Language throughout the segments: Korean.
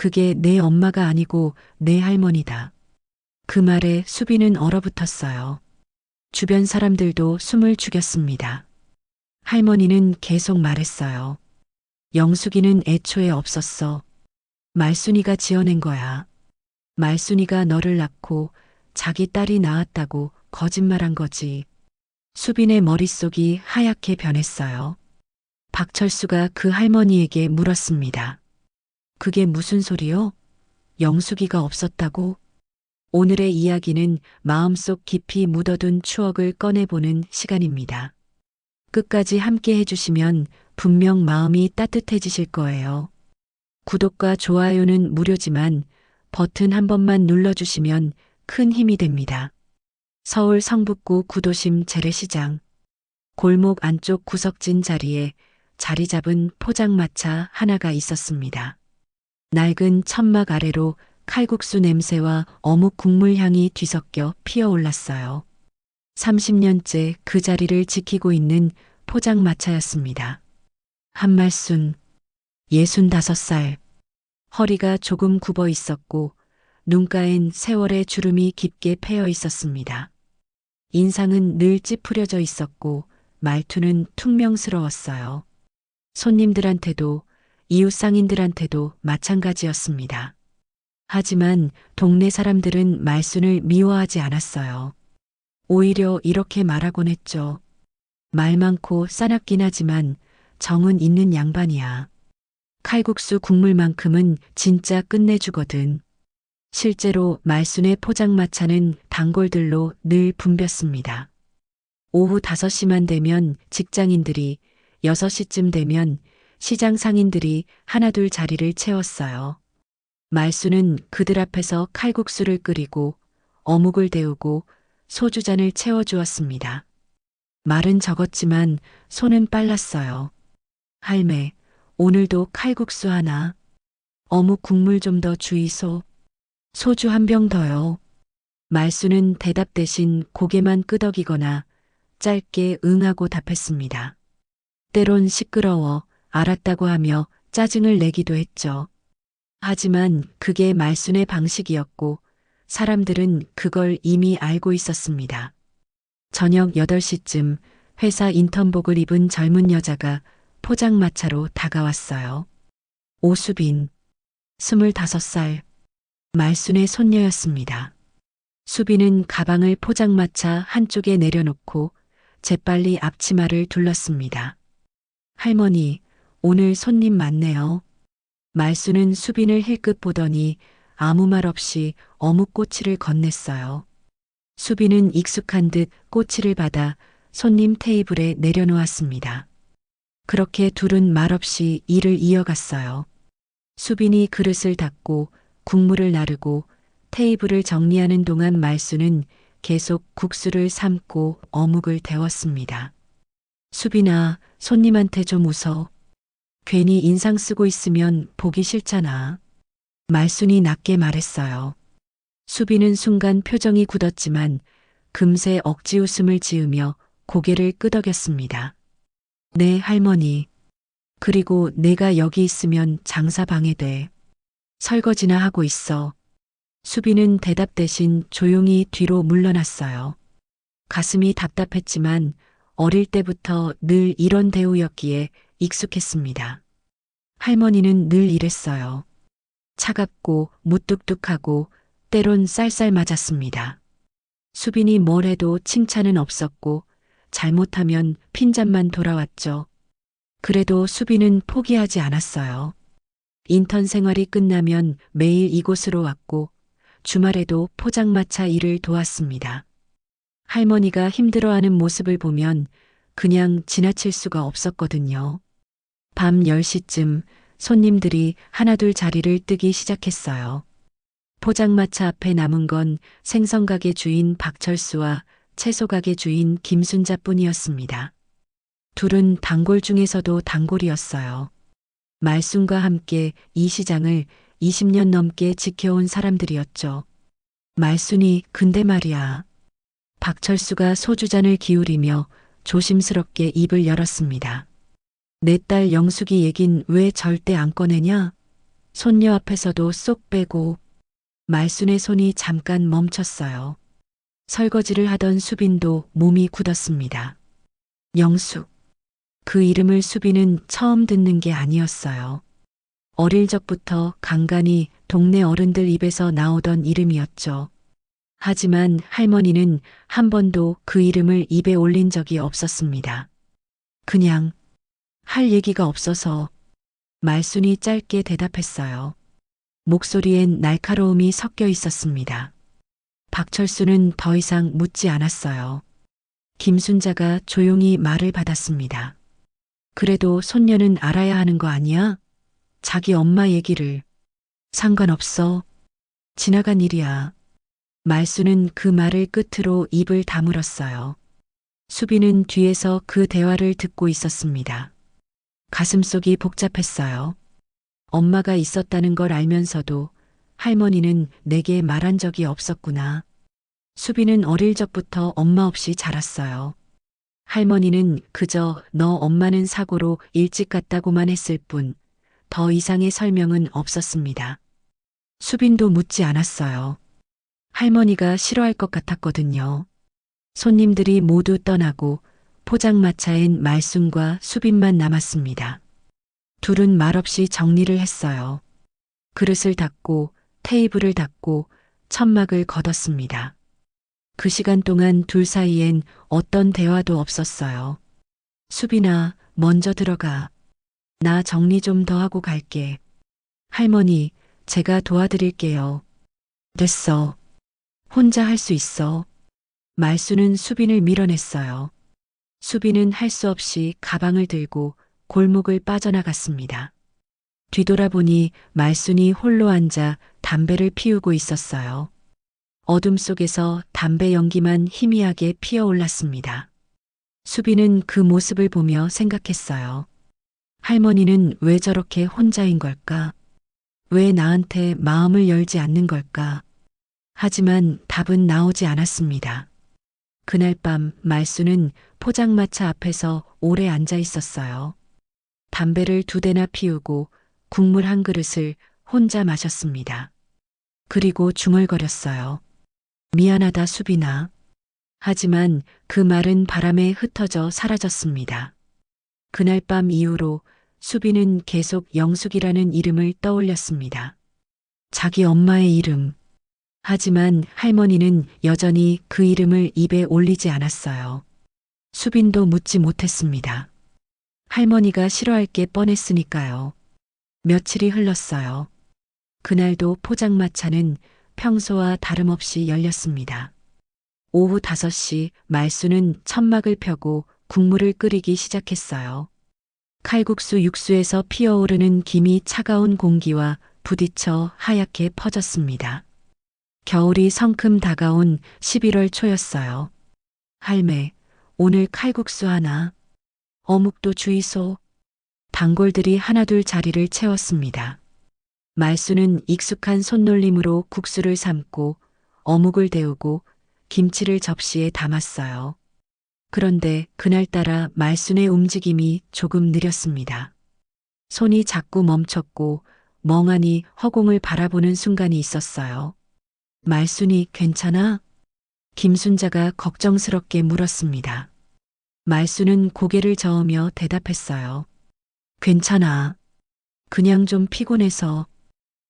그게 내 엄마가 아니고 내 할머니다. 그 말에 수빈은 얼어붙었어요. 주변 사람들도 숨을 죽였습니다. 할머니는 계속 말했어요. 영숙이는 애초에 없었어. 말순이가 지어낸 거야. 말순이가 너를 낳고 자기 딸이 낳았다고 거짓말한 거지. 수빈의 머릿속이 하얗게 변했어요. 박철수가 그 할머니에게 물었습니다. 그게 무슨 소리요? 영숙이가 없었다고? 오늘의 이야기는 마음속 깊이 묻어둔 추억을 꺼내보는 시간입니다. 끝까지 함께 해주시면 분명 마음이 따뜻해지실 거예요. 구독과 좋아요는 무료지만 버튼 한 번만 눌러주시면 큰 힘이 됩니다. 서울 성북구 구도심 재래시장. 골목 안쪽 구석진 자리에 자리 잡은 포장마차 하나가 있었습니다. 낡은 천막 아래로 칼국수 냄새와 어묵 국물 향이 뒤섞여 피어올랐어요. 30년째 그 자리를 지키고 있는 포장마차였습니다. 한말순, 65살. 허리가 조금 굽어 있었고 눈가엔 세월의 주름이 깊게 패여 있었습니다. 인상은 늘 찌푸려져 있었고 말투는 퉁명스러웠어요. 손님들한테도 이웃 상인들한테도 마찬가지였습니다. 하지만 동네 사람들은 말순을 미워하지 않았어요. 오히려 이렇게 말하곤 했죠. 말 많고 싸납긴 하지만 정은 있는 양반이야. 칼국수 국물만큼은 진짜 끝내주거든. 실제로 말순의 포장마차는 단골들로 늘 붐볐습니다. 오후 5시만 되면 직장인들이, 6시쯤 되면 시장 상인들이 하나둘 자리를 채웠어요. 말순은 그들 앞에서 칼국수를 끓이고 어묵을 데우고 소주잔을 채워주었습니다. 말은 적었지만 손은 빨랐어요. 할매, 오늘도 칼국수 하나. 어묵 국물 좀 더 주이소. 소주 한 병 더요. 말순은 대답 대신 고개만 끄덕이거나 짧게 응하고 답했습니다. 때론 시끄러워 알았다고 하며 짜증을 내기도 했죠. 하지만 그게 말순의 방식이었고 사람들은 그걸 이미 알고 있었습니다. 저녁 8시쯤 회사 인턴복을 입은 젊은 여자가 포장마차로 다가왔어요. 오수빈, 25살, 말순의 손녀였습니다. 수빈은 가방을 포장마차 한쪽에 내려놓고 재빨리 앞치마를 둘렀습니다. 할머니, 오늘 손님 많네요. 말순은 수빈을 힐끗 보더니 아무 말 없이 어묵꼬치를 건넸어요. 수빈은 익숙한 듯 꼬치를 받아 손님 테이블에 내려놓았습니다. 그렇게 둘은 말없이 일을 이어갔어요. 수빈이 그릇을 닦고 국물을 나르고 테이블을 정리하는 동안 말순은 계속 국수를 삶고 어묵을 데웠습니다. 수빈아, 손님한테 좀 웃어. 괜히 인상 쓰고 있으면 보기 싫잖아. 말순이 낮게 말했어요. 수빈은 순간 표정이 굳었지만 금세 억지 웃음을 지으며 고개를 끄덕였습니다. 네, 할머니. 그리고 내가 여기 있으면 장사 방해돼. 설거지나 하고 있어. 수빈은 대답 대신 조용히 뒤로 물러났어요. 가슴이 답답했지만 어릴 때부터 늘 이런 대우였기에 익숙했습니다. 할머니는 늘 이랬어요. 차갑고 무뚝뚝하고 때론 쌀쌀 맞았습니다. 수빈이 뭘 해도 칭찬은 없었고 잘못하면 핀잔만 돌아왔죠. 그래도 수빈은 포기하지 않았어요. 인턴 생활이 끝나면 매일 이곳으로 왔고 주말에도 포장마차 일을 도왔습니다. 할머니가 힘들어하는 모습을 보면 그냥 지나칠 수가 없었거든요. 밤 10시쯤 손님들이 하나둘 자리를 뜨기 시작했어요. 포장마차 앞에 남은 건 생선가게 주인 박철수와 채소가게 주인 김순자뿐이었습니다. 둘은 단골 중에서도 단골이었어요. 말순과 함께 이 시장을 20년 넘게 지켜온 사람들이었죠. 말순이 근데 말이야. 박철수가 소주잔을 기울이며 조심스럽게 입을 열었습니다. 내 딸 영숙이 얘긴 왜 절대 안 꺼내냐? 손녀 앞에서도 쏙 빼고 말순의 손이 잠깐 멈췄어요. 설거지를 하던 수빈도 몸이 굳었습니다. 영숙. 그 이름을 수빈은 처음 듣는 게 아니었어요. 어릴 적부터 간간히 동네 어른들 입에서 나오던 이름이었죠. 하지만 할머니는 한 번도 그 이름을 입에 올린 적이 없었습니다. 그냥 할 얘기가 없어서 말순이 짧게 대답했어요. 목소리엔 날카로움이 섞여 있었습니다. 박철수는 더 이상 묻지 않았어요. 김순자가 조용히 말을 받았습니다. 그래도 손녀는 알아야 하는 거 아니야? 자기 엄마 얘기를. 상관없어. 지나간 일이야. 말수는 그 말을 끝으로 입을 다물었어요. 수비는 뒤에서 그 대화를 듣고 있었습니다. 가슴속이 복잡했어요. 엄마가 있었다는 걸 알면서도 할머니는 내게 말한 적이 없었구나. 수비는 어릴 적부터 엄마 없이 자랐어요. 할머니는 그저 너 엄마는 사고로 일찍 갔다고만 했을 뿐 더 이상의 설명은 없었습니다. 수빈도 묻지 않았어요. 할머니가 싫어할 것 같았거든요. 손님들이 모두 떠나고 포장마차엔 말순과 수빈만 남았습니다. 둘은 말없이 정리를 했어요. 그릇을 닦고 테이블을 닦고 천막을 걷었습니다. 그 시간 동안 둘 사이엔 어떤 대화도 없었어요. 수빈아, 먼저 들어가. 나 정리 좀 더 하고 갈게. 할머니, 제가 도와드릴게요. 됐어. 혼자 할 수 있어. 말수는 수빈을 밀어냈어요. 수빈은 할 수 없이 가방을 들고 골목을 빠져나갔습니다. 뒤돌아보니 말순이 홀로 앉아 담배를 피우고 있었어요. 어둠 속에서 담배 연기만 희미하게 피어올랐습니다. 수빈은 그 모습을 보며 생각했어요. 할머니는 왜 저렇게 혼자인 걸까? 왜 나한테 마음을 열지 않는 걸까? 하지만 답은 나오지 않았습니다. 그날 밤 말수는 포장마차 앞에서 오래 앉아 있었어요. 담배를 2대나 피우고 국물 한 그릇을 혼자 마셨습니다. 그리고 중얼거렸어요. 미안하다 수빈아. 하지만 그 말은 바람에 흩어져 사라졌습니다. 그날 밤 이후로 수빈은 계속 영숙이라는 이름을 떠올렸습니다. 자기 엄마의 이름. 하지만 할머니는 여전히 그 이름을 입에 올리지 않았어요. 수빈도 묻지 못했습니다. 할머니가 싫어할 게 뻔했으니까요. 며칠이 흘렀어요. 그날도 포장마차는 평소와 다름없이 열렸습니다. 오후 5시 말수는 천막을 펴고 국물을 끓이기 시작했어요. 칼국수 육수에서 피어오르는 김이 차가운 공기와 부딪혀 하얗게 퍼졌습니다. 겨울이 성큼 다가온 11월 초였어요. 할매, 오늘 칼국수 하나. 어묵도 주이소. 단골들이 하나둘 자리를 채웠습니다. 말수는 익숙한 손놀림으로 국수를 삶고 어묵을 데우고 김치를 접시에 담았어요. 그런데 그날따라 말순의 움직임이 조금 느렸습니다. 손이 자꾸 멈췄고 멍하니 허공을 바라보는 순간이 있었어요. 말순이 괜찮아? 김순자가 걱정스럽게 물었습니다. 말순은 고개를 저으며 대답했어요. 괜찮아. 그냥 좀 피곤해서.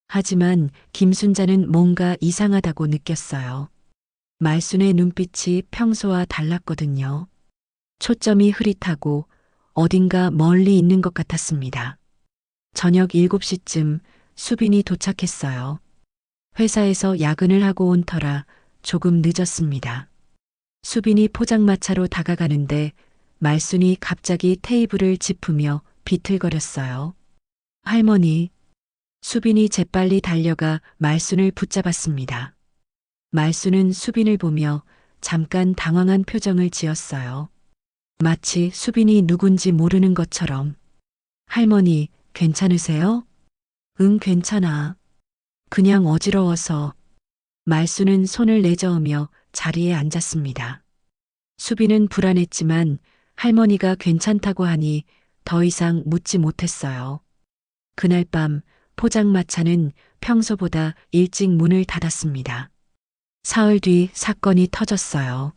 하지만 김순자는 뭔가 이상하다고 느꼈어요. 말순의 눈빛이 평소와 달랐거든요. 초점이 흐릿하고 어딘가 멀리 있는 것 같았습니다. 저녁 7시쯤 수빈이 도착했어요. 회사에서 야근을 하고 온 터라 조금 늦었습니다. 수빈이 포장마차로 다가가는데 말순이 갑자기 테이블을 짚으며 비틀거렸어요. 할머니. 수빈이 재빨리 달려가 말순을 붙잡았습니다. 말순은 수빈을 보며 잠깐 당황한 표정을 지었어요. 마치 수빈이 누군지 모르는 것처럼. 할머니, 괜찮으세요? 응, 괜찮아. 그냥 어지러워서. 말순은 손을 내저으며 자리에 앉았습니다. 수빈은 불안했지만 할머니가 괜찮다고 하니 더 이상 묻지 못했어요. 그날 밤 포장마차는 평소보다 일찍 문을 닫았습니다. 사흘 뒤 사건이 터졌어요.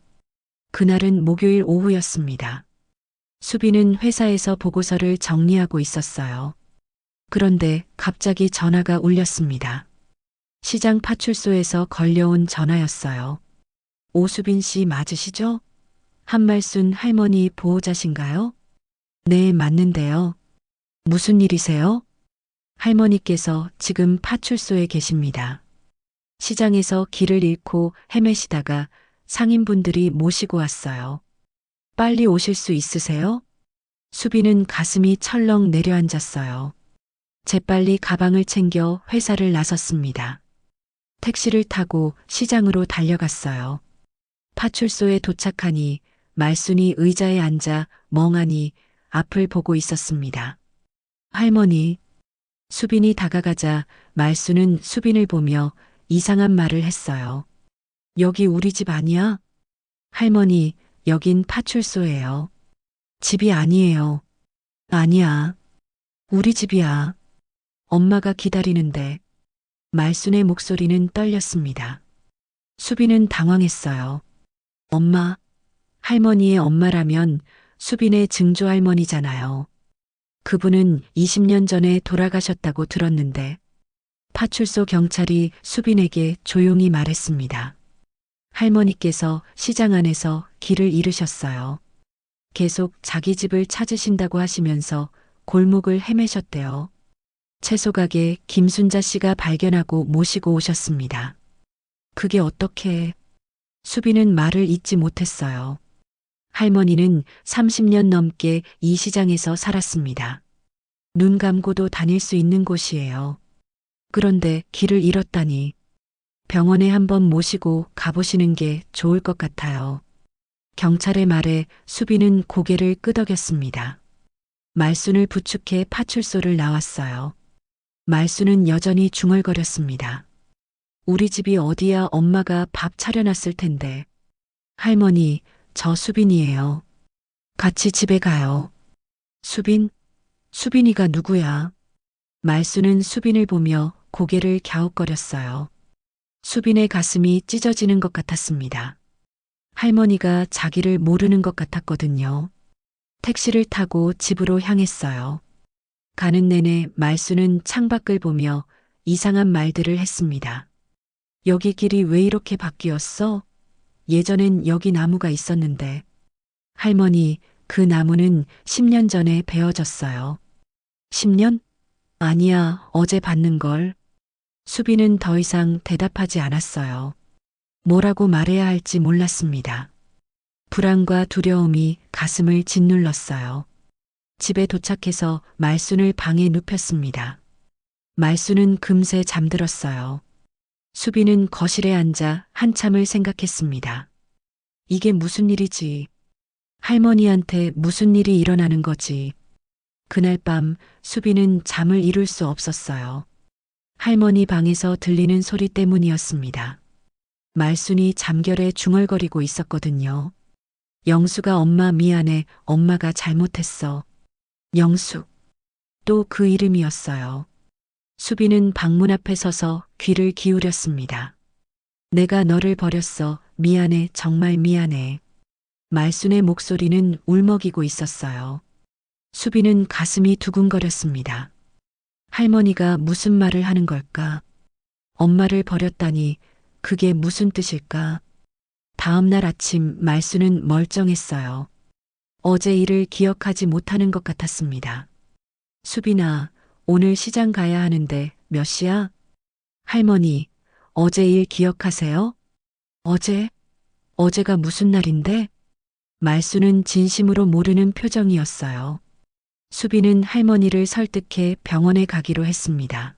그날은 목요일 오후였습니다. 수빈은 회사에서 보고서를 정리하고 있었어요. 그런데 갑자기 전화가 울렸습니다. 시장 파출소에서 걸려온 전화였어요. 오수빈 씨 맞으시죠? 한말순 할머니 보호자신가요? 네, 맞는데요. 무슨 일이세요? 할머니께서 지금 파출소에 계십니다. 시장에서 길을 잃고 헤매시다가 상인분들이 모시고 왔어요. 빨리 오실 수 있으세요? 수빈은 가슴이 철렁 내려앉았어요. 재빨리 가방을 챙겨 회사를 나섰습니다. 택시를 타고 시장으로 달려갔어요. 파출소에 도착하니 말순이 의자에 앉아 멍하니 앞을 보고 있었습니다. 할머니, 수빈이 다가가자 말순은 수빈을 보며 이상한 말을 했어요. 여기 우리 집 아니야? 할머니, 여긴 파출소예요. 집이 아니에요. 아니야. 우리 집이야. 엄마가 기다리는데. 말순의 목소리는 떨렸습니다. 수빈은 당황했어요. 엄마, 할머니의 엄마라면 수빈의 증조할머니잖아요. 그분은 20년 전에 돌아가셨다고 들었는데 파출소 경찰이 수빈에게 조용히 말했습니다. 할머니께서 시장 안에서 길을 잃으셨어요. 계속 자기 집을 찾으신다고 하시면서 골목을 헤매셨대요. 채소가게 김순자 씨가 발견하고 모시고 오셨습니다. 그게 어떻게... 수빈은 말을 잇지 못했어요. 할머니는 30년 넘게 이 시장에서 살았습니다. 눈 감고도 다닐 수 있는 곳이에요. 그런데 길을 잃었다니 병원에 한번 모시고 가보시는 게 좋을 것 같아요. 경찰의 말에 수빈은 고개를 끄덕였습니다. 말순을 부축해 파출소를 나왔어요. 말순은 여전히 중얼거렸습니다. 우리 집이 어디야, 엄마가 밥 차려놨을 텐데. 할머니, 저 수빈이에요. 같이 집에 가요. 수빈? 수빈이가 누구야? 말순은 수빈을 보며 고개를 갸웃거렸어요. 수빈의 가슴이 찢어지는 것 같았습니다. 할머니가 자기를 모르는 것 같았거든요. 택시를 타고 집으로 향했어요. 가는 내내 말순은 창밖을 보며 이상한 말들을 했습니다. 여기 길이 왜 이렇게 바뀌었어? 예전엔 여기 나무가 있었는데. 할머니, 그 나무는 10년 전에 베어졌어요. 10년? 아니야, 어제 봤는걸. 수빈은 더 이상 대답하지 않았어요. 뭐라고 말해야 할지 몰랐습니다. 불안과 두려움이 가슴을 짓눌렀어요. 집에 도착해서 말순을 방에 눕혔습니다. 말순은 금세 잠들었어요. 수빈은 거실에 앉아 한참을 생각했습니다. 이게 무슨 일이지? 할머니한테 무슨 일이 일어나는 거지? 그날 밤 수빈은 잠을 이룰 수 없었어요. 할머니 방에서 들리는 소리 때문이었습니다. 말순이 잠결에 중얼거리고 있었거든요. 영수가 엄마 미안해, 엄마가 잘못했어. 영숙. 또 그 이름이었어요. 수빈은 방문 앞에 서서 귀를 기울였습니다. 내가 너를 버렸어. 미안해, 정말 미안해. 말순의 목소리는 울먹이고 있었어요. 수빈은 가슴이 두근거렸습니다. 할머니가 무슨 말을 하는 걸까? 엄마를 버렸다니 그게 무슨 뜻일까? 다음 날 아침 말순은 멀쩡했어요. 어제 일을 기억하지 못하는 것 같았습니다. 수빈아, 오늘 시장 가야 하는데 몇 시야? 할머니, 어제 일 기억하세요? 어제? 어제가 무슨 날인데? 말순은 진심으로 모르는 표정이었어요. 수빈은 할머니를 설득해 병원에 가기로 했습니다.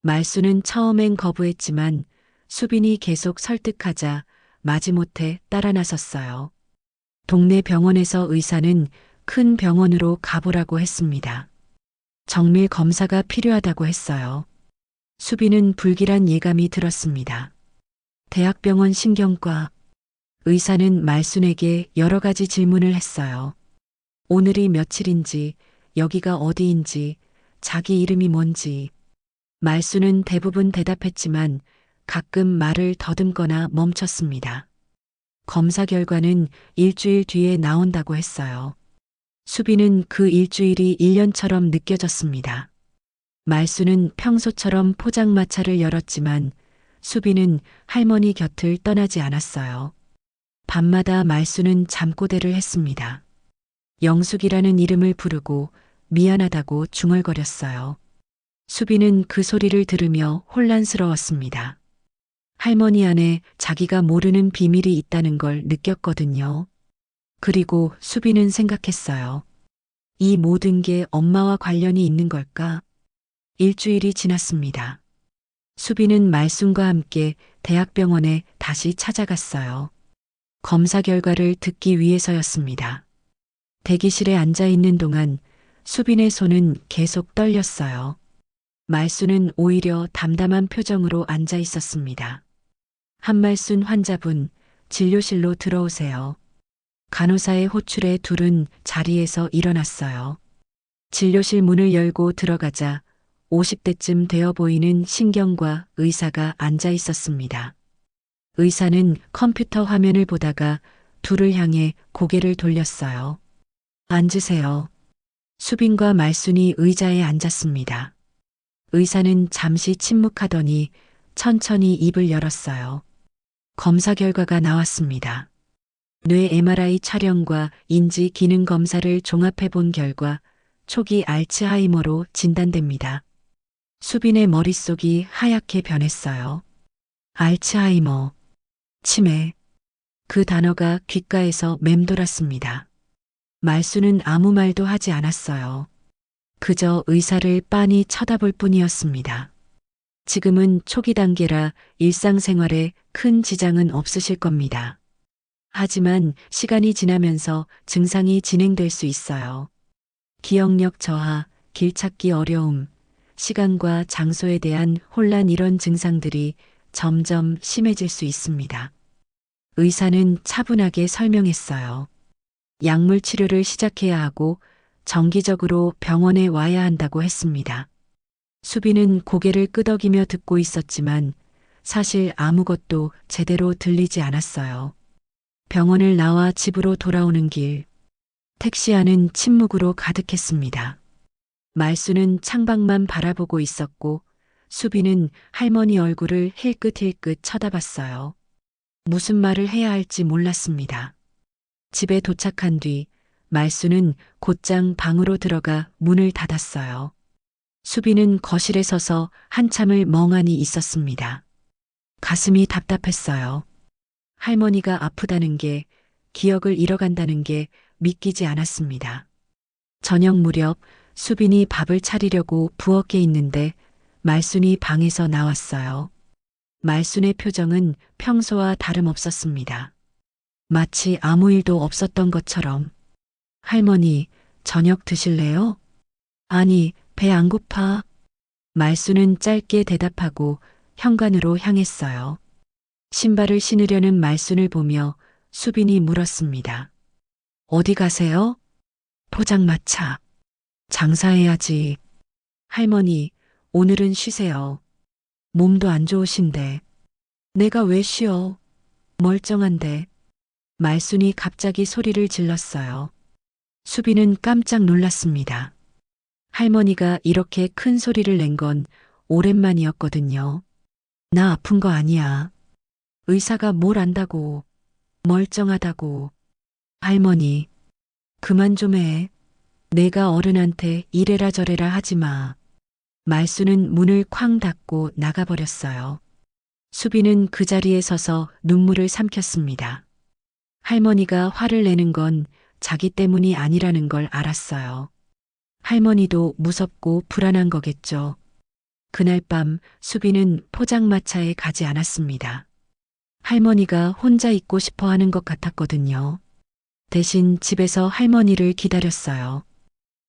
말순은 처음엔 거부했지만 수빈이 계속 설득하자 마지못해 따라 나섰어요. 동네 병원에서 의사는 큰 병원으로 가보라고 했습니다. 정밀 검사가 필요하다고 했어요. 수빈은 불길한 예감이 들었습니다. 대학병원 신경과 의사는 말순에게 여러 가지 질문을 했어요. 오늘이 며칠인지, 여기가 어디인지, 자기 이름이 뭔지. 말수는 대부분 대답했지만 가끔 말을 더듬거나 멈췄습니다. 검사 결과는 일주일 뒤에 나온다고 했어요. 수비는 그 일주일이 1년처럼 느껴졌습니다. 말수는 평소처럼 포장마차를 열었지만 수비는 할머니 곁을 떠나지 않았어요. 밤마다 말수는 잠꼬대를 했습니다. 영숙이라는 이름을 부르고 미안하다고 중얼거렸어요. 수비는 그 소리를 들으며 혼란스러웠습니다. 할머니 안에 자기가 모르는 비밀이 있다는 걸 느꼈거든요. 그리고 수비는 생각했어요. 이 모든 게 엄마와 관련이 있는 걸까? 일주일이 지났습니다. 수비는 말순과 함께 대학병원에 다시 찾아갔어요. 검사 결과를 듣기 위해서였습니다. 대기실에 앉아 있는 동안 수빈의 손은 계속 떨렸어요. 말수는 오히려 담담한 표정으로 앉아 있었습니다. 한말순 환자분, 진료실로 들어오세요. 간호사의 호출에 둘은 자리에서 일어났어요. 진료실 문을 열고 들어가자 50대쯤 되어 보이는 신경과 의사가 앉아 있었습니다. 의사는 컴퓨터 화면을 보다가 둘을 향해 고개를 돌렸어요. 앉으세요. 수빈과 말순이 의자에 앉았습니다. 의사는 잠시 침묵하더니 천천히 입을 열었어요. 검사 결과가 나왔습니다. 뇌 MRI 촬영과 인지 기능 검사를 종합해 본 결과 초기 알츠하이머로 진단됩니다. 수빈의 머릿속이 하얗게 변했어요. 알츠하이머, 치매. 그 단어가 귓가에서 맴돌았습니다. 말수는 아무 말도 하지 않았어요. 그저 의사를 빤히 쳐다볼 뿐이었습니다. 지금은 초기 단계라 일상생활에 큰 지장은 없으실 겁니다. 하지만 시간이 지나면서 증상이 진행될 수 있어요. 기억력 저하, 길 찾기 어려움, 시간과 장소에 대한 혼란 이런 증상들이 점점 심해질 수 있습니다. 의사는 차분하게 설명했어요. 약물 치료를 시작해야 하고 정기적으로 병원에 와야 한다고 했습니다. 수빈은 고개를 끄덕이며 듣고 있었지만 사실 아무것도 제대로 들리지 않았어요. 병원을 나와 집으로 돌아오는 길, 택시 안은 침묵으로 가득했습니다. 말수는 창밖만 바라보고 있었고 수빈은 할머니 얼굴을 힐끗힐끗 쳐다봤어요. 무슨 말을 해야 할지 몰랐습니다. 집에 도착한 뒤 말수는 곧장 방으로 들어가 문을 닫았어요. 수빈은 거실에 서서 한참을 멍하니 있었습니다. 가슴이 답답했어요. 할머니가 아프다는 게, 기억을 잃어간다는 게 믿기지 않았습니다. 저녁 무렵 수빈이 밥을 차리려고 부엌에 있는데 말순이 방에서 나왔어요. 말순의 표정은 평소와 다름없었습니다. 마치 아무 일도 없었던 것처럼. 할머니, 저녁 드실래요? 아니, 배 안 고파. 말수는 짧게 대답하고 현관으로 향했어요. 신발을 신으려는 말순을 보며 수빈이 물었습니다. 어디 가세요? 포장마차. 장사해야지. 할머니, 오늘은 쉬세요. 몸도 안 좋으신데. 내가 왜 쉬어? 멀쩡한데. 말순이 갑자기 소리를 질렀어요. 수빈은 깜짝 놀랐습니다. 할머니가 이렇게 큰 소리를 낸 건 오랜만이었거든요. 나 아픈 거 아니야. 의사가 뭘 안다고. 멀쩡하다고. 할머니, 그만 좀 해. 내가 어른한테 이래라 저래라 하지 마. 말수는 문을 쾅 닫고 나가버렸어요. 수빈은 그 자리에 서서 눈물을 삼켰습니다. 할머니가 화를 내는 건 자기 때문이 아니라는 걸 알았어요. 할머니도 무섭고 불안한 거겠죠. 그날 밤 수빈은 포장마차에 가지 않았습니다. 할머니가 혼자 있고 싶어 하는 것 같았거든요. 대신 집에서 할머니를 기다렸어요.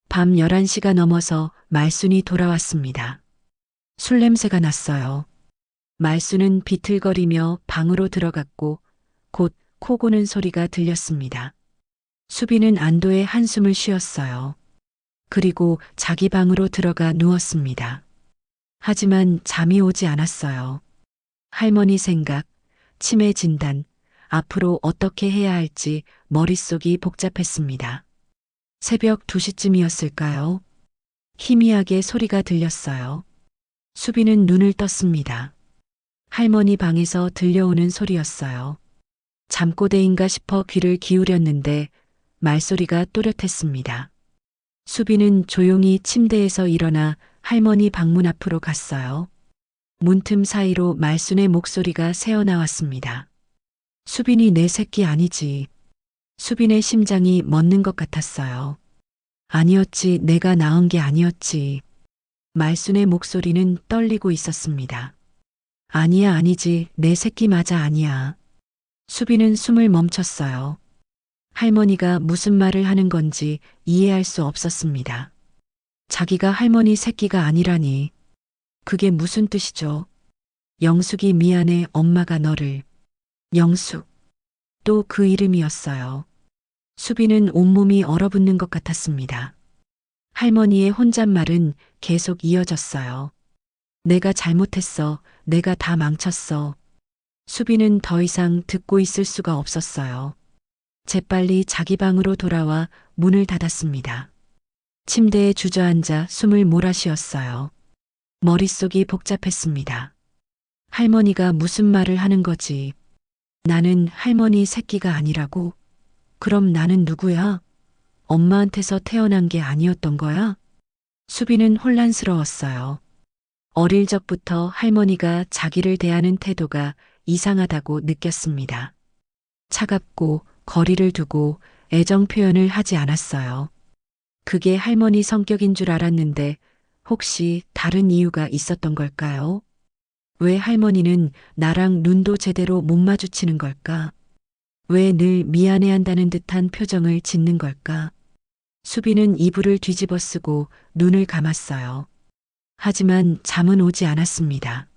밤 11시가 넘어서 말순이 돌아왔습니다. 술 냄새가 났어요. 말순은 비틀거리며 방으로 들어갔고 곧 코 고는 소리가 들렸습니다. 수빈은 안도의 한숨을 쉬었어요. 그리고 자기 방으로 들어가 누웠습니다. 하지만 잠이 오지 않았어요. 할머니 생각, 치매 진단, 앞으로 어떻게 해야 할지 머릿속이 복잡했습니다. 새벽 2시쯤이었을까요? 희미하게 소리가 들렸어요. 수비는 눈을 떴습니다. 할머니 방에서 들려오는 소리였어요. 잠꼬대인가 싶어 귀를 기울였는데 말소리가 또렷했습니다. 수비는 조용히 침대에서 일어나 할머니 방문 앞으로 갔어요. 문틈 사이로 말순의 목소리가 새어나왔습니다. 수빈이 내 새끼 아니지. 수빈의 심장이 멎는 것 같았어요. 아니었지, 내가 낳은 게 아니었지. 말순의 목소리는 떨리고 있었습니다. 아니야, 아니지, 내 새끼 맞아, 아니야. 수빈은 숨을 멈췄어요. 할머니가 무슨 말을 하는 건지 이해할 수 없었습니다. 자기가 할머니 새끼가 아니라니. 그게 무슨 뜻이죠? 영숙이 미안해, 엄마가 너를. 영숙. 또 그 이름이었어요. 수빈은 온몸이 얼어붙는 것 같았습니다. 할머니의 혼잣말은 계속 이어졌어요. 내가 잘못했어. 내가 다 망쳤어. 수빈은 더 이상 듣고 있을 수가 없었어요. 재빨리 자기 방으로 돌아와 문을 닫았습니다. 침대에 주저앉아 숨을 몰아쉬었어요. 머릿속이 복잡했습니다. 할머니가 무슨 말을 하는 거지? 나는 할머니 새끼가 아니라고? 그럼 나는 누구야? 엄마한테서 태어난 게 아니었던 거야? 수빈은 혼란스러웠어요. 어릴 적부터 할머니가 자기를 대하는 태도가 이상하다고 느꼈습니다. 차갑고 거리를 두고 애정 표현을 하지 않았어요. 그게 할머니 성격인 줄 알았는데 혹시 다른 이유가 있었던 걸까요? 왜 할머니는 나랑 눈도 제대로 못 마주치는 걸까? 왜 늘 미안해한다는 듯한 표정을 짓는 걸까? 수빈은 이불을 뒤집어 쓰고 눈을 감았어요. 하지만 잠은 오지 않았습니다.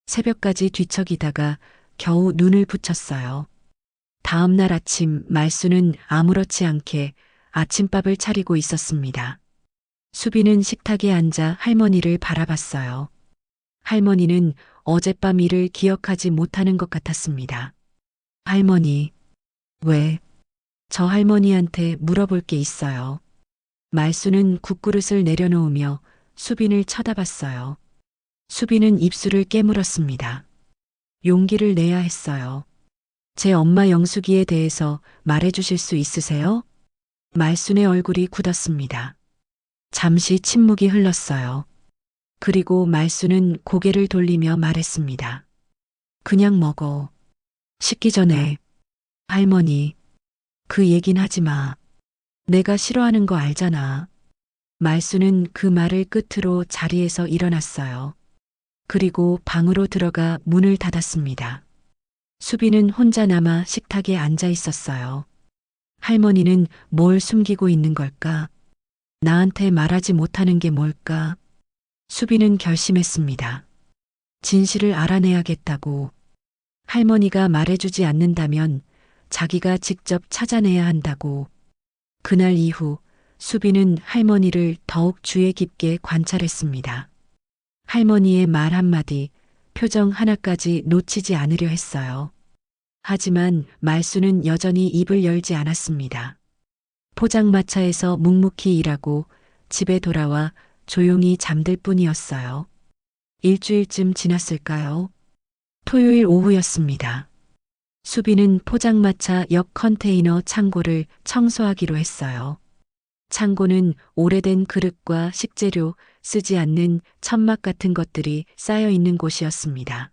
새벽까지 뒤척이다가 겨우 눈을 붙였어요. 다음 날 아침 말수는 아무렇지 않게 아침밥을 차리고 있었습니다. 수빈은 식탁에 앉아 할머니를 바라봤어요. 할머니는 어젯밤 일을 기억하지 못하는 것 같았습니다. 할머니, 왜? 저 할머니한테 물어볼 게 있어요. 말수는 국그릇을 내려놓으며 수빈을 쳐다봤어요. 수빈은 입술을 깨물었습니다. 용기를 내야 했어요. 제 엄마 영숙이에 대해서 말해주실 수 있으세요? 말순의 얼굴이 굳었습니다. 잠시 침묵이 흘렀어요. 그리고 말순은 고개를 돌리며 말했습니다. 그냥 먹어. 식기 전에. 할머니, 그 얘긴 하지 마. 내가 싫어하는 거 알잖아. 말순은 그 말을 끝으로 자리에서 일어났어요. 그리고 방으로 들어가 문을 닫았습니다. 수빈은 혼자 남아 식탁에 앉아 있었어요. 할머니는 뭘 숨기고 있는 걸까? 나한테 말하지 못하는 게 뭘까? 수빈은 결심했습니다. 진실을 알아내야겠다고. 할머니가 말해주지 않는다면 자기가 직접 찾아내야 한다고. 그날 이후 수빈은 할머니를 더욱 주의 깊게 관찰했습니다. 할머니의 말 한마디, 표정 하나까지 놓치지 않으려 했어요. 하지만 말수는 여전히 입을 열지 않았습니다. 포장마차에서 묵묵히 일하고 집에 돌아와 조용히 잠들 뿐이었어요. 일주일쯤 지났을까요? 토요일 오후였습니다. 수빈은 포장마차 역 컨테이너 창고를 청소하기로 했어요. 창고는 오래된 그릇과 식재료, 쓰지 않는 천막 같은 것들이 쌓여 있는 곳이었습니다.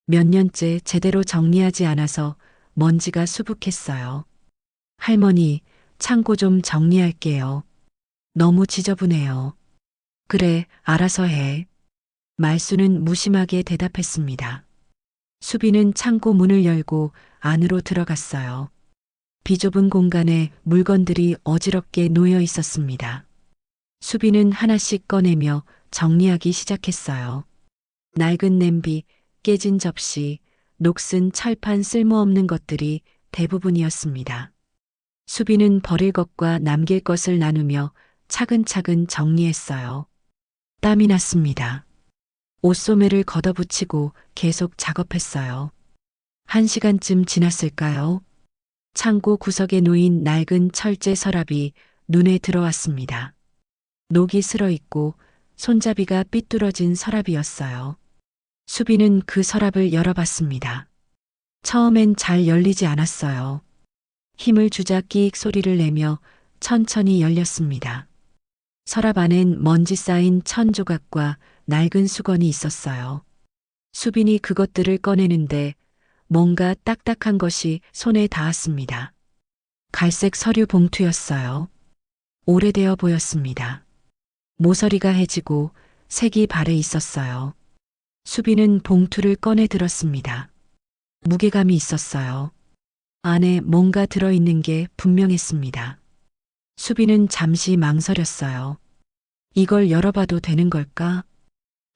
몇 년째 제대로 정리하지 않아서 먼지가 수북했어요. 할머니, 창고 좀 정리할게요. 너무 지저분해요. 그래, 알아서 해. 말수는 무심하게 대답했습니다. 수빈은 창고 문을 열고 안으로 들어갔어요. 비좁은 공간에 물건들이 어지럽게 놓여 있었습니다. 수빈은 하나씩 꺼내며 정리하기 시작했어요. 낡은 냄비, 깨진 접시, 녹슨 철판 쓸모없는 것들이 대부분이었습니다. 수빈은 버릴 것과 남길 것을 나누며 차근차근 정리했어요. 땀이 났습니다. 옷소매를 걷어붙이고 계속 작업했어요. 1시간쯤 지났을까요? 창고 구석에 놓인 낡은 철제 서랍이 눈에 들어왔습니다. 녹이 슬어 있고 손잡이가 삐뚤어진 서랍이었어요. 수빈은 그 서랍을 열어봤습니다. 처음엔 잘 열리지 않았어요. 힘을 주자 끼익 소리를 내며 천천히 열렸습니다. 서랍 안엔 먼지 쌓인 천 조각과 낡은 수건이 있었어요. 수빈이 그것들을 꺼내는데 뭔가 딱딱한 것이 손에 닿았습니다. 갈색 서류 봉투였어요. 오래되어 보였습니다. 모서리가 해지고 색이 발해 있었어요. 수빈은 봉투를 꺼내 들었습니다. 무게감이 있었어요. 안에 뭔가 들어있는 게 분명했습니다. 수빈은 잠시 망설였어요. 이걸 열어봐도 되는 걸까?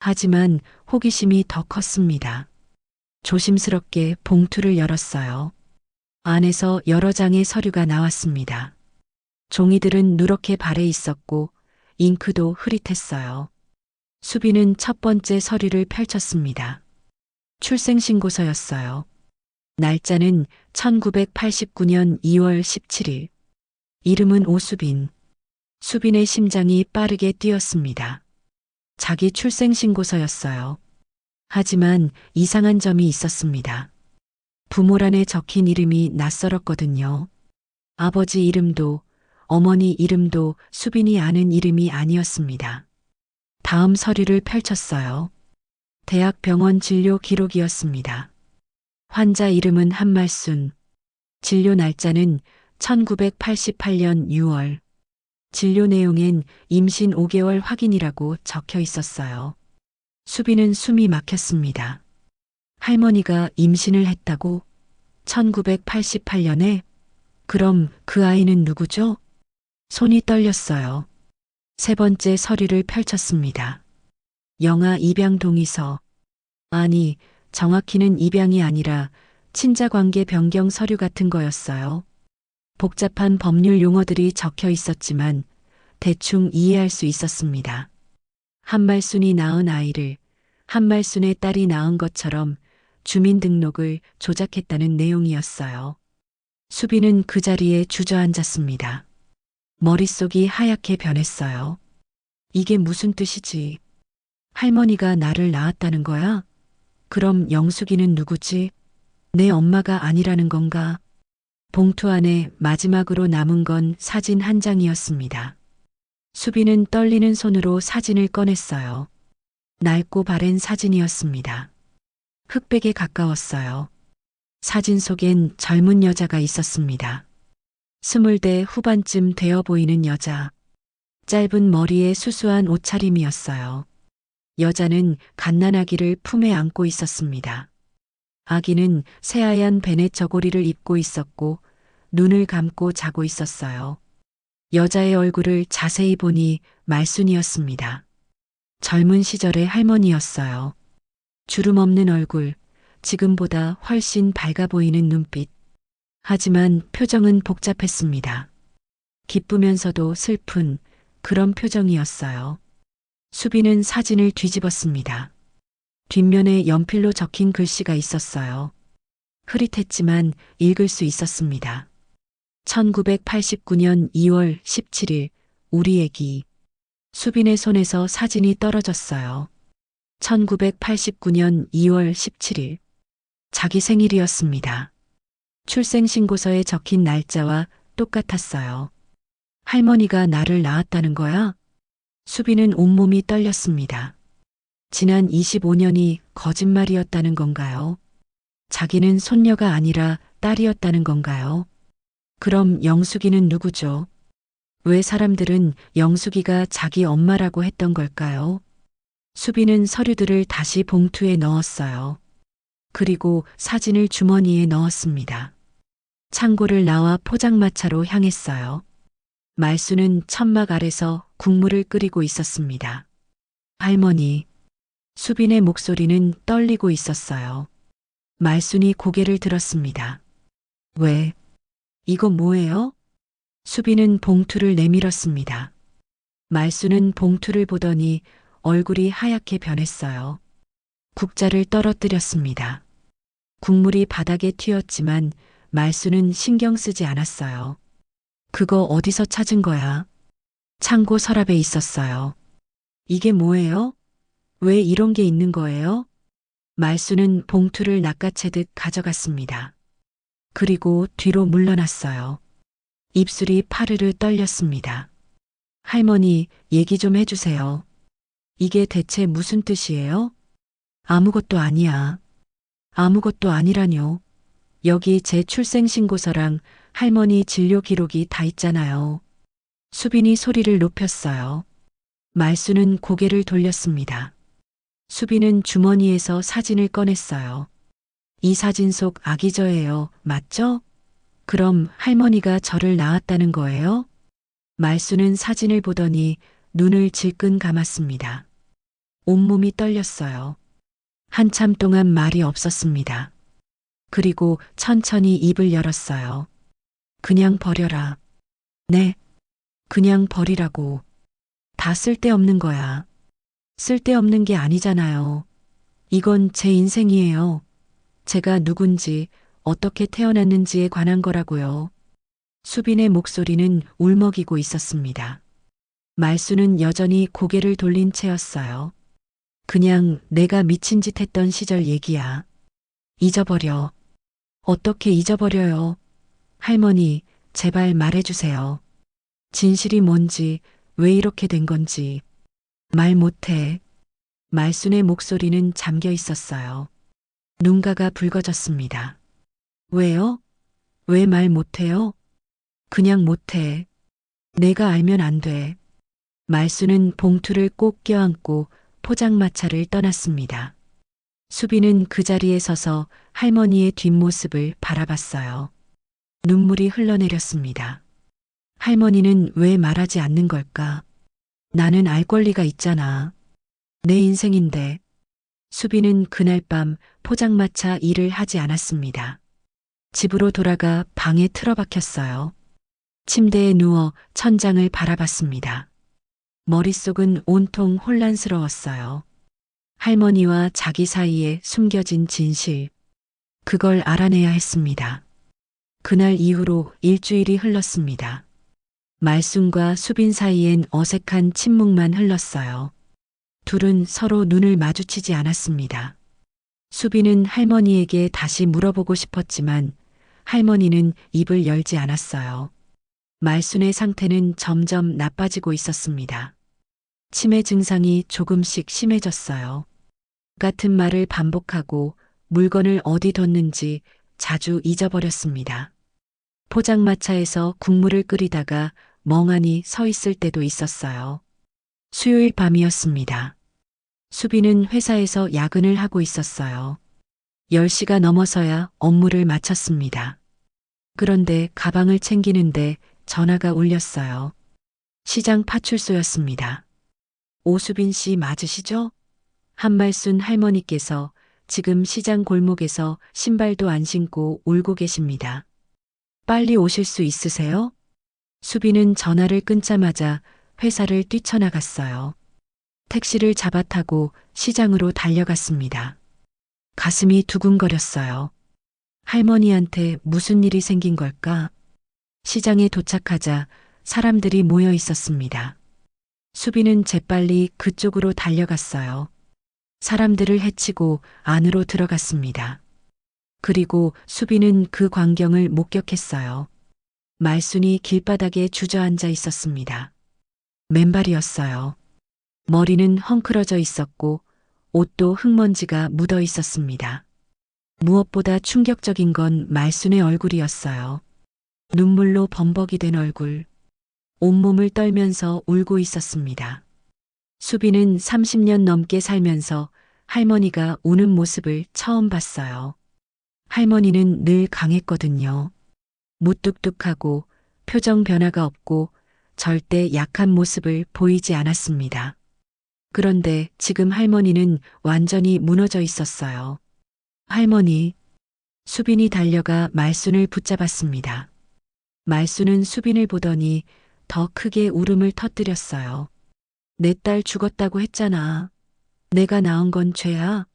하지만 호기심이 더 컸습니다. 조심스럽게 봉투를 열었어요. 안에서 여러 장의 서류가 나왔습니다. 종이들은 누렇게 발해 있었고 잉크도 흐릿했어요. 수빈은 첫 번째 서류를 펼쳤습니다. 출생신고서였어요. 날짜는 1989년 2월 17일. 이름은 오수빈. 수빈의 심장이 빠르게 뛰었습니다. 자기 출생신고서였어요. 하지만 이상한 점이 있었습니다. 부모란에 적힌 이름이 낯설었거든요. 아버지 이름도 어머니 이름도 수빈이 아는 이름이 아니었습니다. 다음 서류를 펼쳤어요. 대학병원 진료 기록이었습니다. 환자 이름은 한말순. 진료 날짜는 1988년 6월. 진료 내용엔 임신 5개월 확인이라고 적혀 있었어요. 수빈은 숨이 막혔습니다. 할머니가 임신을 했다고? 1988년에? 그럼 그 아이는 누구죠? 손이 떨렸어요. 세 번째 서류를 펼쳤습니다. 영아 입양 동의서. 아니, 정확히는 입양이 아니라 친자관계 변경 서류 같은 거였어요. 복잡한 법률 용어들이 적혀 있었지만 대충 이해할 수 있었습니다. 한말순이 낳은 아이를 한말순의 딸이 낳은 것처럼 주민등록을 조작했다는 내용이었어요. 수빈은 그 자리에 주저앉았습니다. 머릿속이 하얗게 변했어요. 이게 무슨 뜻이지? 할머니가 나를 낳았다는 거야? 그럼 영숙이는 누구지? 내 엄마가 아니라는 건가? 봉투 안에 마지막으로 남은 건 사진 한 장이었습니다. 수빈은 떨리는 손으로 사진을 꺼냈어요. 낡고 바랜 사진이었습니다. 흑백에 가까웠어요. 사진 속엔 젊은 여자가 있었습니다. 20대 후반쯤 되어 보이는 여자. 짧은 머리에 수수한 옷차림이었어요. 여자는 갓난아기를 품에 안고 있었습니다. 아기는 새하얀 베넷 저고리를 입고 있었고 눈을 감고 자고 있었어요. 여자의 얼굴을 자세히 보니 말순이었습니다. 젊은 시절의 할머니였어요. 주름 없는 얼굴, 지금보다 훨씬 밝아 보이는 눈빛. 하지만 표정은 복잡했습니다. 기쁘면서도 슬픈 그런 표정이었어요. 수빈은 사진을 뒤집었습니다. 뒷면에 연필로 적힌 글씨가 있었어요. 흐릿했지만 읽을 수 있었습니다. 1989년 2월 17일 우리 애기. 수빈의 손에서 사진이 떨어졌어요. 1989년 2월 17일. 자기 생일이었습니다. 출생신고서에 적힌 날짜와 똑같았어요. 할머니가 나를 낳았다는 거야? 수빈은 온몸이 떨렸습니다. 지난 25년이 거짓말이었다는 건가요? 자기는 손녀가 아니라 딸이었다는 건가요? 그럼 영숙이는 누구죠? 왜 사람들은 영숙이가 자기 엄마라고 했던 걸까요? 수빈은 서류들을 다시 봉투에 넣었어요. 그리고 사진을 주머니에 넣었습니다. 창고를 나와 포장마차로 향했어요. 말수는 천막 아래서 국물을 끓이고 있었습니다. 할머니. 수빈의 목소리는 떨리고 있었어요. 말순이 고개를 들었습니다. 왜? 이거 뭐예요? 수빈은 봉투를 내밀었습니다. 말수는 봉투를 보더니 얼굴이 하얗게 변했어요. 국자를 떨어뜨렸습니다. 국물이 바닥에 튀었지만 말수는 신경 쓰지 않았어요. 그거 어디서 찾은 거야? 창고 서랍에 있었어요. 이게 뭐예요? 왜 이런 게 있는 거예요? 말수는 봉투를 낚아채듯 가져갔습니다. 그리고 뒤로 물러났어요. 입술이 파르르 떨렸습니다. 할머니, 얘기 좀 해주세요. 이게 대체 무슨 뜻이에요? 아무것도 아니야. 아무것도 아니라뇨. 여기 제 출생신고서랑 할머니 진료 기록이 다 있잖아요. 수빈이 소리를 높였어요. 말수는 고개를 돌렸습니다. 수빈은 주머니에서 사진을 꺼냈어요. 이 사진 속 아기 저예요. 맞죠? 그럼 할머니가 저를 낳았다는 거예요? 말수는 사진을 보더니 눈을 질끈 감았습니다. 온몸이 떨렸어요. 한참 동안 말이 없었습니다. 그리고 천천히 입을 열었어요. 그냥 버려라. 네, 그냥 버리라고. 다 쓸데없는 거야. 쓸데없는 게 아니잖아요. 이건 제 인생이에요. 제가 누군지, 어떻게 태어났는지에 관한 거라고요. 수빈의 목소리는 울먹이고 있었습니다. 말수는 여전히 고개를 돌린 채였어요. 그냥 내가 미친 짓 했던 시절 얘기야. 잊어버려. 어떻게 잊어버려요? 할머니, 제발 말해주세요. 진실이 뭔지, 왜 이렇게 된 건지. 말 못해. 말순의 목소리는 잠겨 있었어요. 눈가가 붉어졌습니다. 왜요? 왜 말 못해요? 그냥 못해. 내가 알면 안 돼. 말순은 봉투를 꼭 껴안고 포장마차를 떠났습니다. 수빈은 그 자리에 서서 할머니의 뒷모습을 바라봤어요. 눈물이 흘러내렸습니다. 할머니는 왜 말하지 않는 걸까? 나는 알 권리가 있잖아. 내 인생인데. 수빈은 그날 밤 포장마차 일을 하지 않았습니다. 집으로 돌아가 방에 틀어박혔어요. 침대에 누워 천장을 바라봤습니다. 머릿속은 온통 혼란스러웠어요. 할머니와 자기 사이에 숨겨진 진실. 그걸 알아내야 했습니다. 그날 이후로 일주일이 흘렀습니다. 말순과 수빈 사이엔 어색한 침묵만 흘렀어요. 둘은 서로 눈을 마주치지 않았습니다. 수빈은 할머니에게 다시 물어보고 싶었지만 할머니는 입을 열지 않았어요. 말순의 상태는 점점 나빠지고 있었습니다. 치매 증상이 조금씩 심해졌어요. 같은 말을 반복하고 물건을 어디 뒀는지 자주 잊어버렸습니다. 포장마차에서 국물을 끓이다가 멍하니 서 있을 때도 있었어요. 수요일 밤이었습니다. 수빈은 회사에서 야근을 하고 있었어요. 10시가 넘어서야 업무를 마쳤습니다. 그런데 가방을 챙기는데 전화가 울렸어요. 시장 파출소였습니다. 오수빈 씨 맞으시죠? 한말순 할머니께서 지금 시장 골목에서 신발도 안 신고 울고 계십니다. 빨리 오실 수 있으세요? 수빈은 전화를 끊자마자 회사를 뛰쳐나갔어요. 택시를 잡아타고 시장으로 달려갔습니다. 가슴이 두근거렸어요. 할머니한테 무슨 일이 생긴 걸까? 시장에 도착하자 사람들이 모여 있었습니다. 수빈은 재빨리 그쪽으로 달려갔어요. 사람들을 헤치고 안으로 들어갔습니다. 그리고 수빈은 그 광경을 목격했어요. 말순이 길바닥에 주저앉아 있었습니다. 맨발이었어요. 머리는 헝클어져 있었고 옷도 흙먼지가 묻어 있었습니다. 무엇보다 충격적인 건 말순의 얼굴이었어요. 눈물로 범벅이 된 얼굴. 온몸을 떨면서 울고 있었습니다. 수빈은 30년 넘게 살면서 할머니가 우는 모습을 처음 봤어요. 할머니는 늘 강했거든요. 무뚝뚝하고 표정 변화가 없고 절대 약한 모습을 보이지 않았습니다. 그런데 지금 할머니는 완전히 무너져 있었어요. 할머니, 수빈이 달려가 말순을 붙잡았습니다. 말순은 수빈을 보더니 더 크게 울음을 터뜨렸어요. 내 딸 죽었다고 했잖아. 내가 낳은 건 죄야.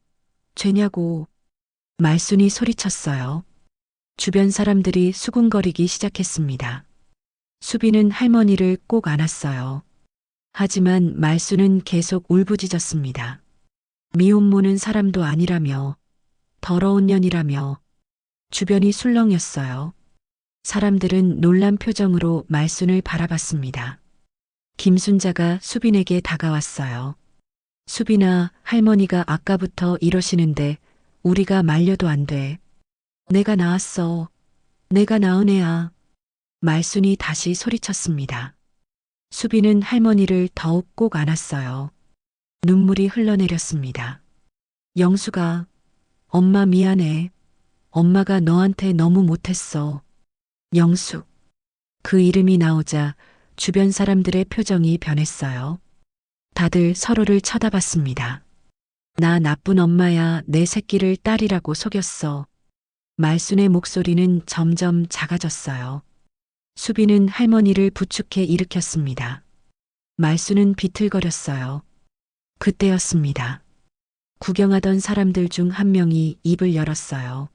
죄냐고. 말순이 소리쳤어요. 주변 사람들이 수군거리기 시작했습니다. 수빈은 할머니를 꼭 안았어요. 하지만 말순은 계속 울부짖었습니다. 미혼모는 사람도 아니라며, 더러운 년이라며, 주변이 술렁였어요. 사람들은 놀란 표정으로 말순을 바라봤습니다. 김순자가 수빈에게 다가왔어요. 수빈아, 할머니가 아까부터 이러시는데 우리가 말려도 안 돼. 내가 낳았어. 내가 낳은 애야. 말순이 다시 소리쳤습니다. 수빈은 할머니를 더욱 꼭 안았어요. 눈물이 흘러내렸습니다. 영수가, 엄마 미안해. 엄마가 너한테 너무 못했어. 영수. 그 이름이 나오자 주변 사람들의 표정이 변했어요. 다들 서로를 쳐다봤습니다. 나 나쁜 엄마야. 내 새끼를 딸이라고 속였어. 말순의 목소리는 점점 작아졌어요. 수빈은 할머니를 부축해 일으켰습니다. 말순은 비틀거렸어요. 그때였습니다. 구경하던 사람들 중 한 명이 입을 열었어요.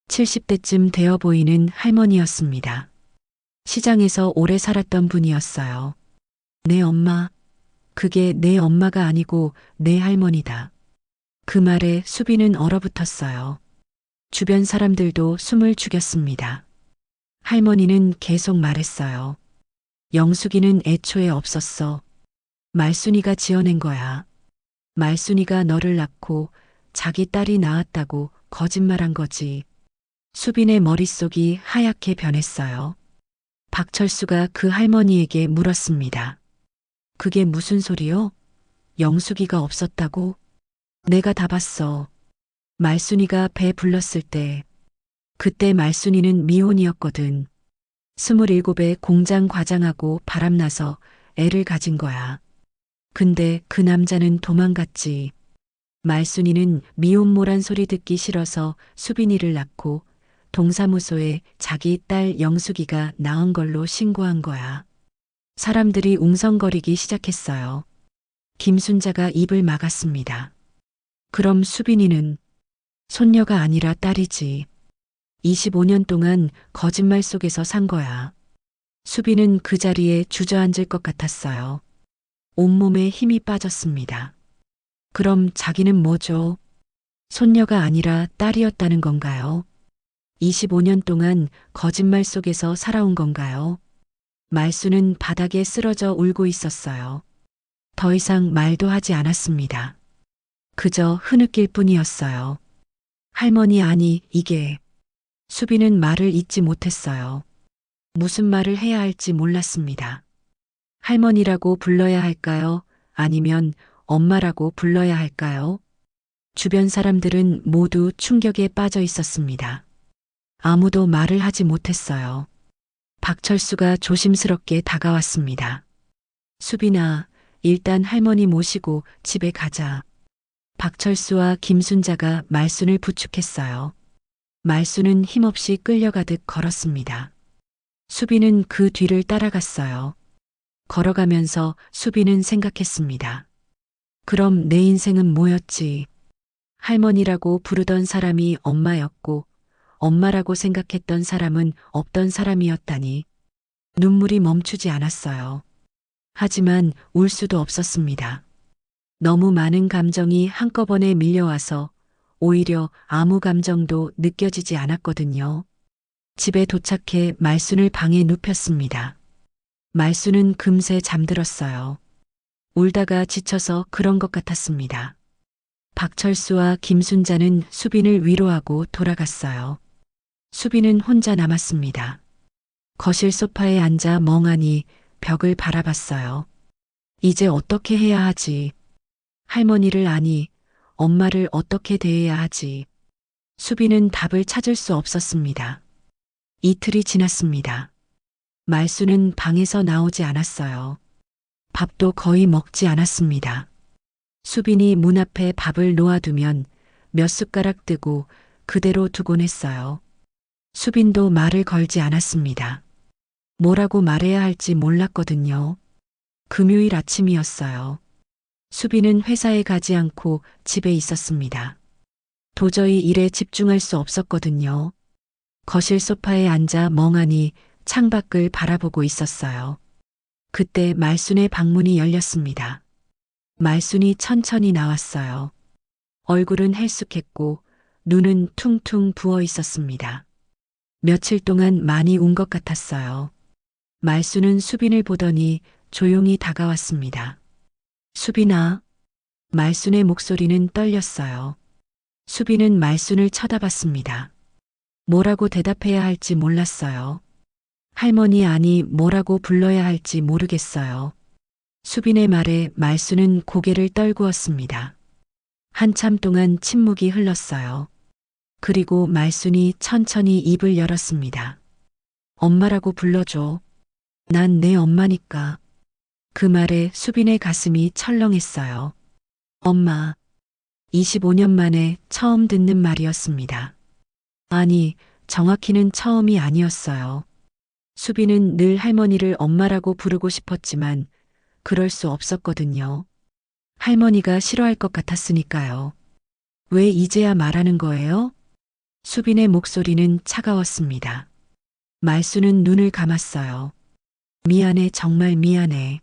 70대쯤 되어 보이는 할머니였습니다. 시장에서 오래 살았던 분이었어요. 내 엄마, 그게 내 엄마가 아니고 내 할머니다. 그 말에 수빈은 얼어붙었어요. 주변 사람들도 숨을 죽였습니다. 할머니는 계속 말했어요. 영숙이는 애초에 없었어. 말순이가 지어낸 거야. 말순이가 너를 낳고 자기 딸이 낳았다고 거짓말한 거지. 수빈의 머릿속이 하얗게 변했어요. 박철수가 그 할머니에게 물었습니다. 그게 무슨 소리요? 영숙이가 없었다고? 내가 다 봤어. 말순이가 배 불렀을 때. 그때 말순이는 미혼이었거든. 27에 공장 과장하고 바람나서 애를 가진 거야. 근데 그 남자는 도망갔지. 말순이는 미혼모란 소리 듣기 싫어서 수빈이를 낳고 동사무소에 자기 딸 영숙이가 낳은 걸로 신고한 거야. 사람들이 웅성거리기 시작했어요. 김순자가 입을 막았습니다. 그럼 수빈이는 손녀가 아니라 딸이지. 25년 동안 거짓말 속에서 산 거야. 수빈은 그 자리에 주저앉을 것 같았어요. 온몸에 힘이 빠졌습니다. 그럼 자기는 뭐죠? 손녀가 아니라 딸이었다는 건가요? 25년 동안 거짓말 속에서 살아온 건가요? 말순은 바닥에 쓰러져 울고 있었어요. 더 이상 말도 하지 않았습니다. 그저 흐느낄 뿐이었어요. 할머니 아니, 이게. 수빈은 말을 잇지 못했어요. 무슨 말을 해야 할지 몰랐습니다. 할머니라고 불러야 할까요? 아니면 엄마라고 불러야 할까요? 주변 사람들은 모두 충격에 빠져 있었습니다. 아무도 말을 하지 못했어요. 박철수가 조심스럽게 다가왔습니다. 수빈아, 일단 할머니 모시고 집에 가자. 박철수와 김순자가 말순을 부축했어요. 말순은 힘없이 끌려가듯 걸었습니다. 수빈은 그 뒤를 따라갔어요. 걸어가면서 수빈은 생각했습니다. 그럼 내 인생은 뭐였지? 할머니라고 부르던 사람이 엄마였고 엄마라고 생각했던 사람은 없던 사람이었다니. 눈물이 멈추지 않았어요. 하지만 울 수도 없었습니다. 너무 많은 감정이 한꺼번에 밀려와서 오히려 아무 감정도 느껴지지 않았거든요. 집에 도착해 말순을 방에 눕혔습니다. 말순은 금세 잠들었어요. 울다가 지쳐서 그런 것 같았습니다. 박철수와 김순자는 수빈을 위로하고 돌아갔어요. 수빈은 혼자 남았습니다. 거실 소파에 앉아 멍하니 벽을 바라봤어요. 이제 어떻게 해야 하지? 할머니를 아니, 엄마를 어떻게 대해야 하지? 수빈은 답을 찾을 수 없었습니다. 이틀이 지났습니다. 말순은 방에서 나오지 않았어요. 밥도 거의 먹지 않았습니다. 수빈이 문 앞에 밥을 놓아두면 몇 숟가락 뜨고 그대로 두곤 했어요. 수빈도 말을 걸지 않았습니다. 뭐라고 말해야 할지 몰랐거든요. 금요일 아침이었어요. 수빈은 회사에 가지 않고 집에 있었습니다. 도저히 일에 집중할 수 없었거든요. 거실 소파에 앉아 멍하니 창밖을 바라보고 있었어요. 그때 말순의 방문이 열렸습니다. 말순이 천천히 나왔어요. 얼굴은 헬쑥했고 눈은 퉁퉁 부어 있었습니다. 며칠 동안 많이 운 것 같았어요. 말순은 수빈을 보더니 조용히 다가왔습니다. 수빈아. 말순의 목소리는 떨렸어요. 수빈은 말순을 쳐다봤습니다. 뭐라고 대답해야 할지 몰랐어요. 할머니 아니 뭐라고 불러야 할지 모르겠어요. 수빈의 말에 말순은 고개를 떨구었습니다. 한참 동안 침묵이 흘렀어요. 그리고 말순이 천천히 입을 열었습니다. 엄마라고 불러줘. 난 내 엄마니까. 그 말에 수빈의 가슴이 철렁했어요. 엄마. 25년 만에 처음 듣는 말이었습니다. 아니, 정확히는 처음이 아니었어요. 수빈은 늘 할머니를 엄마라고 부르고 싶었지만 그럴 수 없었거든요. 할머니가 싫어할 것 같았으니까요. 왜 이제야 말하는 거예요? 수빈의 목소리는 차가웠습니다. 말수는 눈을 감았어요. 미안해, 정말 미안해.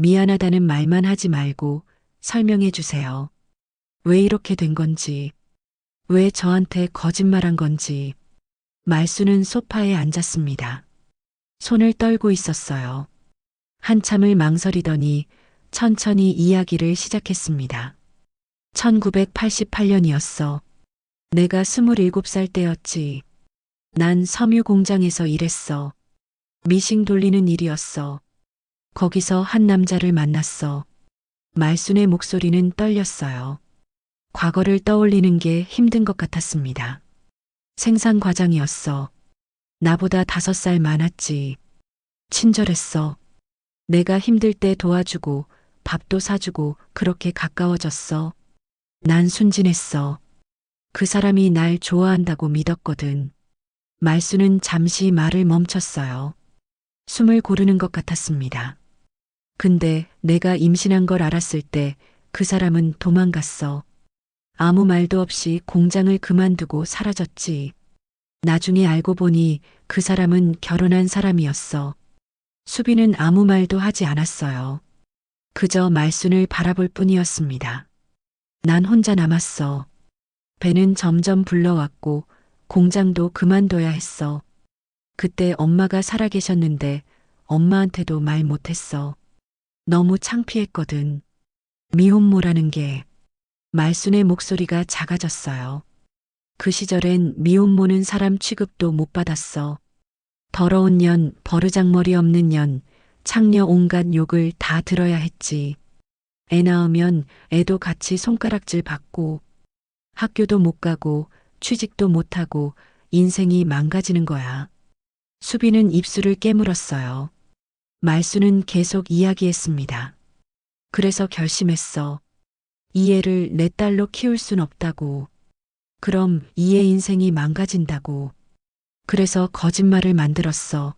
미안하다는 말만 하지 말고 설명해 주세요. 왜 이렇게 된 건지, 왜 저한테 거짓말한 건지. 말수는 소파에 앉았습니다. 손을 떨고 있었어요. 한참을 망설이더니 천천히 이야기를 시작했습니다. 1988년이었어. 내가 27살 때였지. 난 섬유 공장에서 일했어. 미싱 돌리는 일이었어. 거기서 한 남자를 만났어. 말순의 목소리는 떨렸어요. 과거를 떠올리는 게 힘든 것 같았습니다. 생산 과장이었어. 나보다 5살 많았지. 친절했어. 내가 힘들 때 도와주고 밥도 사주고 그렇게 가까워졌어. 난 순진했어. 그 사람이 날 좋아한다고 믿었거든. 말수는 잠시 말을 멈췄어요. 숨을 고르는 것 같았습니다. 근데 내가 임신한 걸 알았을 때 그 사람은 도망갔어. 아무 말도 없이 공장을 그만두고 사라졌지. 나중에 알고 보니 그 사람은 결혼한 사람이었어. 수빈은 아무 말도 하지 않았어요. 그저 말순을 바라볼 뿐이었습니다. 난 혼자 남았어. 배는 점점 불러왔고 공장도 그만둬야 했어. 그때 엄마가 살아계셨는데 엄마한테도 말 못했어. 너무 창피했거든. 미혼모라는 게. 말순의 목소리가 작아졌어요. 그 시절엔 미혼모는 사람 취급도 못 받았어. 더러운 년, 버르장머리 없는 년, 창녀 온갖 욕을 다 들어야 했지. 애 낳으면 애도 같이 손가락질 받고 학교도 못 가고 취직도 못 하고 인생이 망가지는 거야. 수빈은 입술을 깨물었어요. 말수는 계속 이야기했습니다. 그래서 결심했어. 이 애를 내 딸로 키울 순 없다고. 그럼 이 애 인생이 망가진다고. 그래서 거짓말을 만들었어.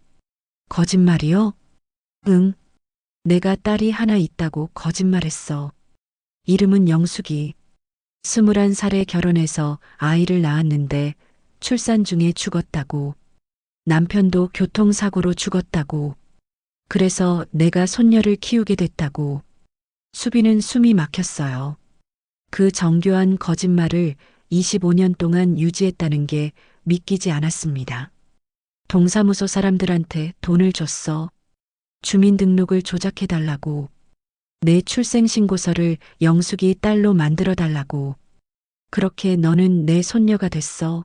거짓말이요? 응. 내가 딸이 하나 있다고 거짓말했어. 이름은 영숙이. 21살에 결혼해서 아이를 낳았는데 출산 중에 죽었다고. 남편도 교통사고로 죽었다고. 그래서 내가 손녀를 키우게 됐다고. 수빈은 숨이 막혔어요. 그 정교한 거짓말을 25년 동안 유지했다는 게 믿기지 않았습니다. 동사무소 사람들한테 돈을 줬어. 주민등록을 조작해달라고. 내 출생신고서를 영숙이 딸로 만들어달라고. 그렇게 너는 내 손녀가 됐어.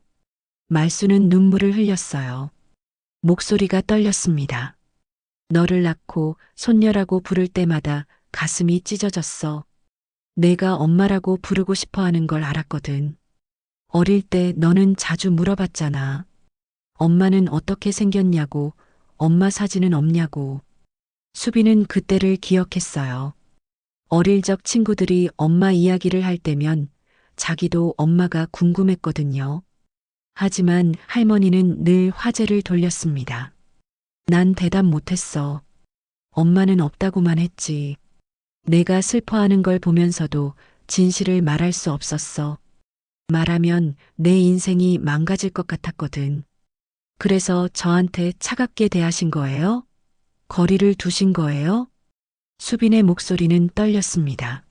말수는 눈물을 흘렸어요. 목소리가 떨렸습니다. 너를 낳고 손녀라고 부를 때마다 가슴이 찢어졌어. 내가 엄마라고 부르고 싶어 하는 걸 알았거든. 어릴 때 너는 자주 물어봤잖아. 엄마는 어떻게 생겼냐고, 엄마 사진은 없냐고. 수빈은 그때를 기억했어요. 어릴 적 친구들이 엄마 이야기를 할 때면 자기도 엄마가 궁금했거든요. 하지만 할머니는 늘 화제를 돌렸습니다. 난 대답 못했어. 엄마는 없다고만 했지. 내가 슬퍼하는 걸 보면서도 진실을 말할 수 없었어. 말하면 내 인생이 망가질 것 같았거든. 그래서 저한테 차갑게 대하신 거예요? 거리를 두신 거예요? 수빈의 목소리는 떨렸습니다.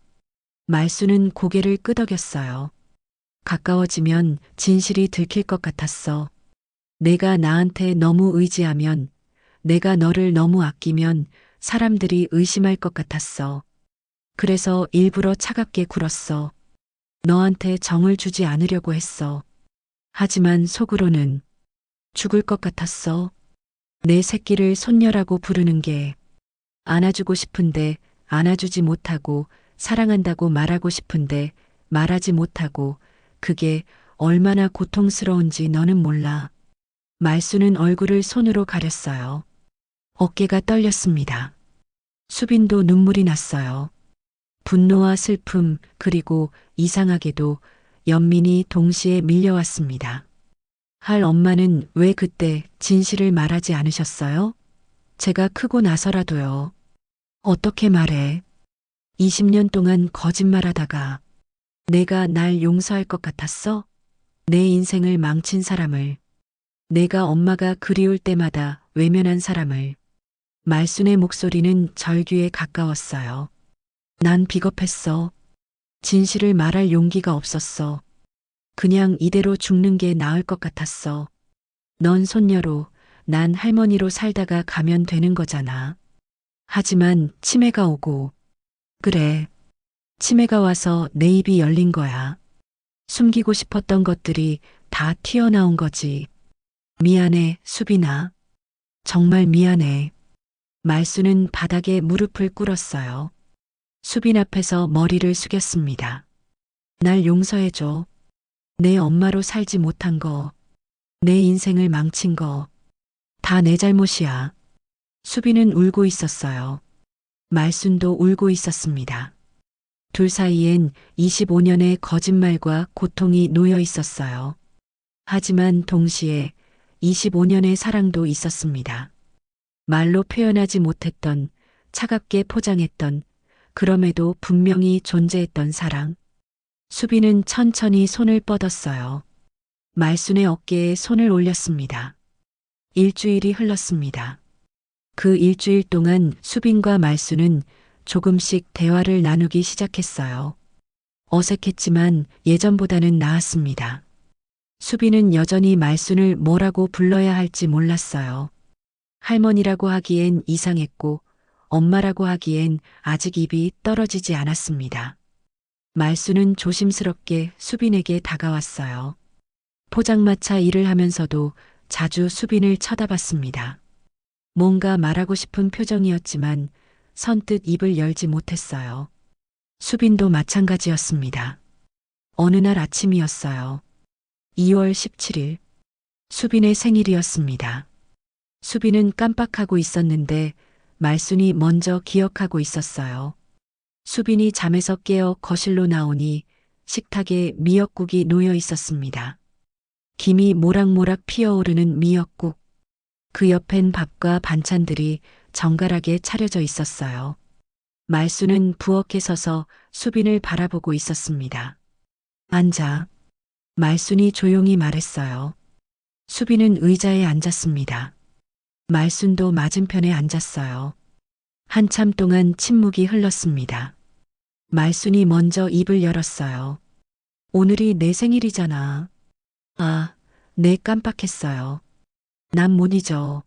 말수는 고개를 끄덕였어요. 가까워지면 진실이 들킬 것 같았어. 내가 나한테 너무 의지하면, 내가 너를 너무 아끼면 사람들이 의심할 것 같았어. 그래서 일부러 차갑게 굴었어. 너한테 정을 주지 않으려고 했어. 하지만 속으로는 죽을 것 같았어. 내 새끼를 손녀라고 부르는 게 안아주고 싶은데 안아주지 못하고 사랑한다고 말하고 싶은데 말하지 못하고 그게 얼마나 고통스러운지 너는 몰라. 말수는 얼굴을 손으로 가렸어요. 어깨가 떨렸습니다. 수빈도 눈물이 났어요. 분노와 슬픔 그리고 이상하게도 연민이 동시에 밀려왔습니다. 할 엄마는 왜 그때 진실을 말하지 않으셨어요? 제가 크고 나서라도요. 어떻게 말해? 20년 동안 거짓말하다가 내가 날 용서할 것 같았어? 내 인생을 망친 사람을, 내가 엄마가 그리울 때마다 외면한 사람을. 말순의 목소리는 절규에 가까웠어요. 난 비겁했어. 진실을 말할 용기가 없었어. 그냥 이대로 죽는 게 나을 것 같았어. 넌 손녀로, 난 할머니로 살다가 가면 되는 거잖아. 하지만 치매가 오고, 그래, 치매가 와서 내 입이 열린 거야. 숨기고 싶었던 것들이 다 튀어나온 거지. 미안해, 수빈아. 정말 미안해. 말수는 바닥에 무릎을 꿇었어요. 수빈 앞에서 머리를 숙였습니다. 날 용서해줘. 내 엄마로 살지 못한 거, 내 인생을 망친 거, 다 내 잘못이야. 수빈은 울고 있었어요. 말순도 울고 있었습니다. 둘 사이엔 25년의 거짓말과 고통이 놓여 있었어요. 하지만 동시에 25년의 사랑도 있었습니다. 말로 표현하지 못했던, 차갑게 포장했던, 그럼에도 분명히 존재했던 사랑. 수빈은 천천히 손을 뻗었어요. 말순의 어깨에 손을 올렸습니다. 일주일이 흘렀습니다. 그 일주일 동안 수빈과 말순은 조금씩 대화를 나누기 시작했어요. 어색했지만 예전보다는 나았습니다. 수빈은 여전히 말순을 뭐라고 불러야 할지 몰랐어요. 할머니라고 하기엔 이상했고 엄마라고 하기엔 아직 입이 떨어지지 않았습니다. 말순은 조심스럽게 수빈에게 다가왔어요. 포장마차 일을 하면서도 자주 수빈을 쳐다봤습니다. 뭔가 말하고 싶은 표정이었지만 선뜻 입을 열지 못했어요. 수빈도 마찬가지였습니다. 어느 날 아침이었어요. 2월 17일. 수빈의 생일이었습니다. 수빈은 깜빡하고 있었는데 말순이 먼저 기억하고 있었어요. 수빈이 잠에서 깨어 거실로 나오니 식탁에 미역국이 놓여 있었습니다. 김이 모락모락 피어오르는 미역국. 그 옆엔 밥과 반찬들이 정갈하게 차려져 있었어요. 말순은 부엌에 서서 수빈을 바라보고 있었습니다. 앉아. 말순이 조용히 말했어요. 수빈은 의자에 앉았습니다. 말순도 맞은편에 앉았어요. 한참 동안 침묵이 흘렀습니다. 말순이 먼저 입을 열었어요. 오늘이 내 생일이잖아. 아, 네 깜빡했어요. 난 못 잊어.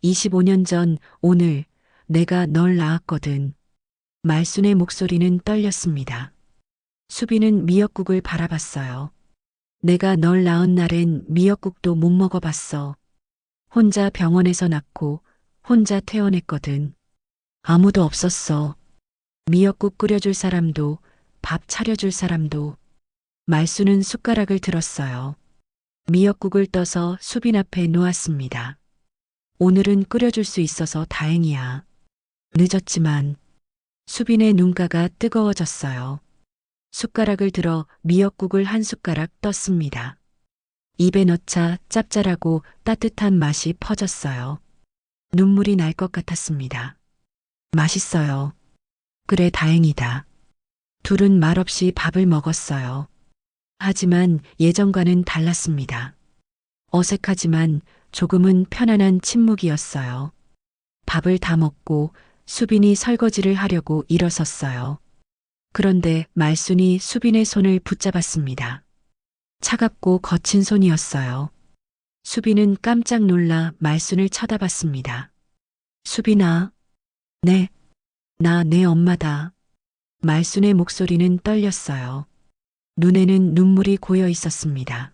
25년 전 오늘 내가 널 낳았거든. 말순의 목소리는 떨렸습니다. 수빈은 미역국을 바라봤어요. 내가 널 낳은 날엔 미역국도 못 먹어봤어. 혼자 병원에서 낳고 혼자 퇴원했거든. 아무도 없었어. 미역국 끓여줄 사람도 밥 차려줄 사람도. 말순은 숟가락을 들었어요. 미역국을 떠서 수빈 앞에 놓았습니다. 오늘은 끓여줄 수 있어서 다행이야. 늦었지만 수빈의 눈가가 뜨거워졌어요. 숟가락을 들어 미역국을 한 숟가락 떴습니다. 입에 넣자 짭짤하고 따뜻한 맛이 퍼졌어요. 눈물이 날 것 같았습니다. 맛있어요. 그래 다행이다. 둘은 말없이 밥을 먹었어요. 하지만 예전과는 달랐습니다. 어색하지만 조금은 편안한 침묵이었어요. 밥을 다 먹고 수빈이 설거지를 하려고 일어섰어요. 그런데 말순이 수빈의 손을 붙잡았습니다. 차갑고 거친 손이었어요. 수빈은 깜짝 놀라 말순을 쳐다봤습니다. 수빈아, 네, 나 내 엄마다. 말순의 목소리는 떨렸어요. 눈에는 눈물이 고여 있었습니다.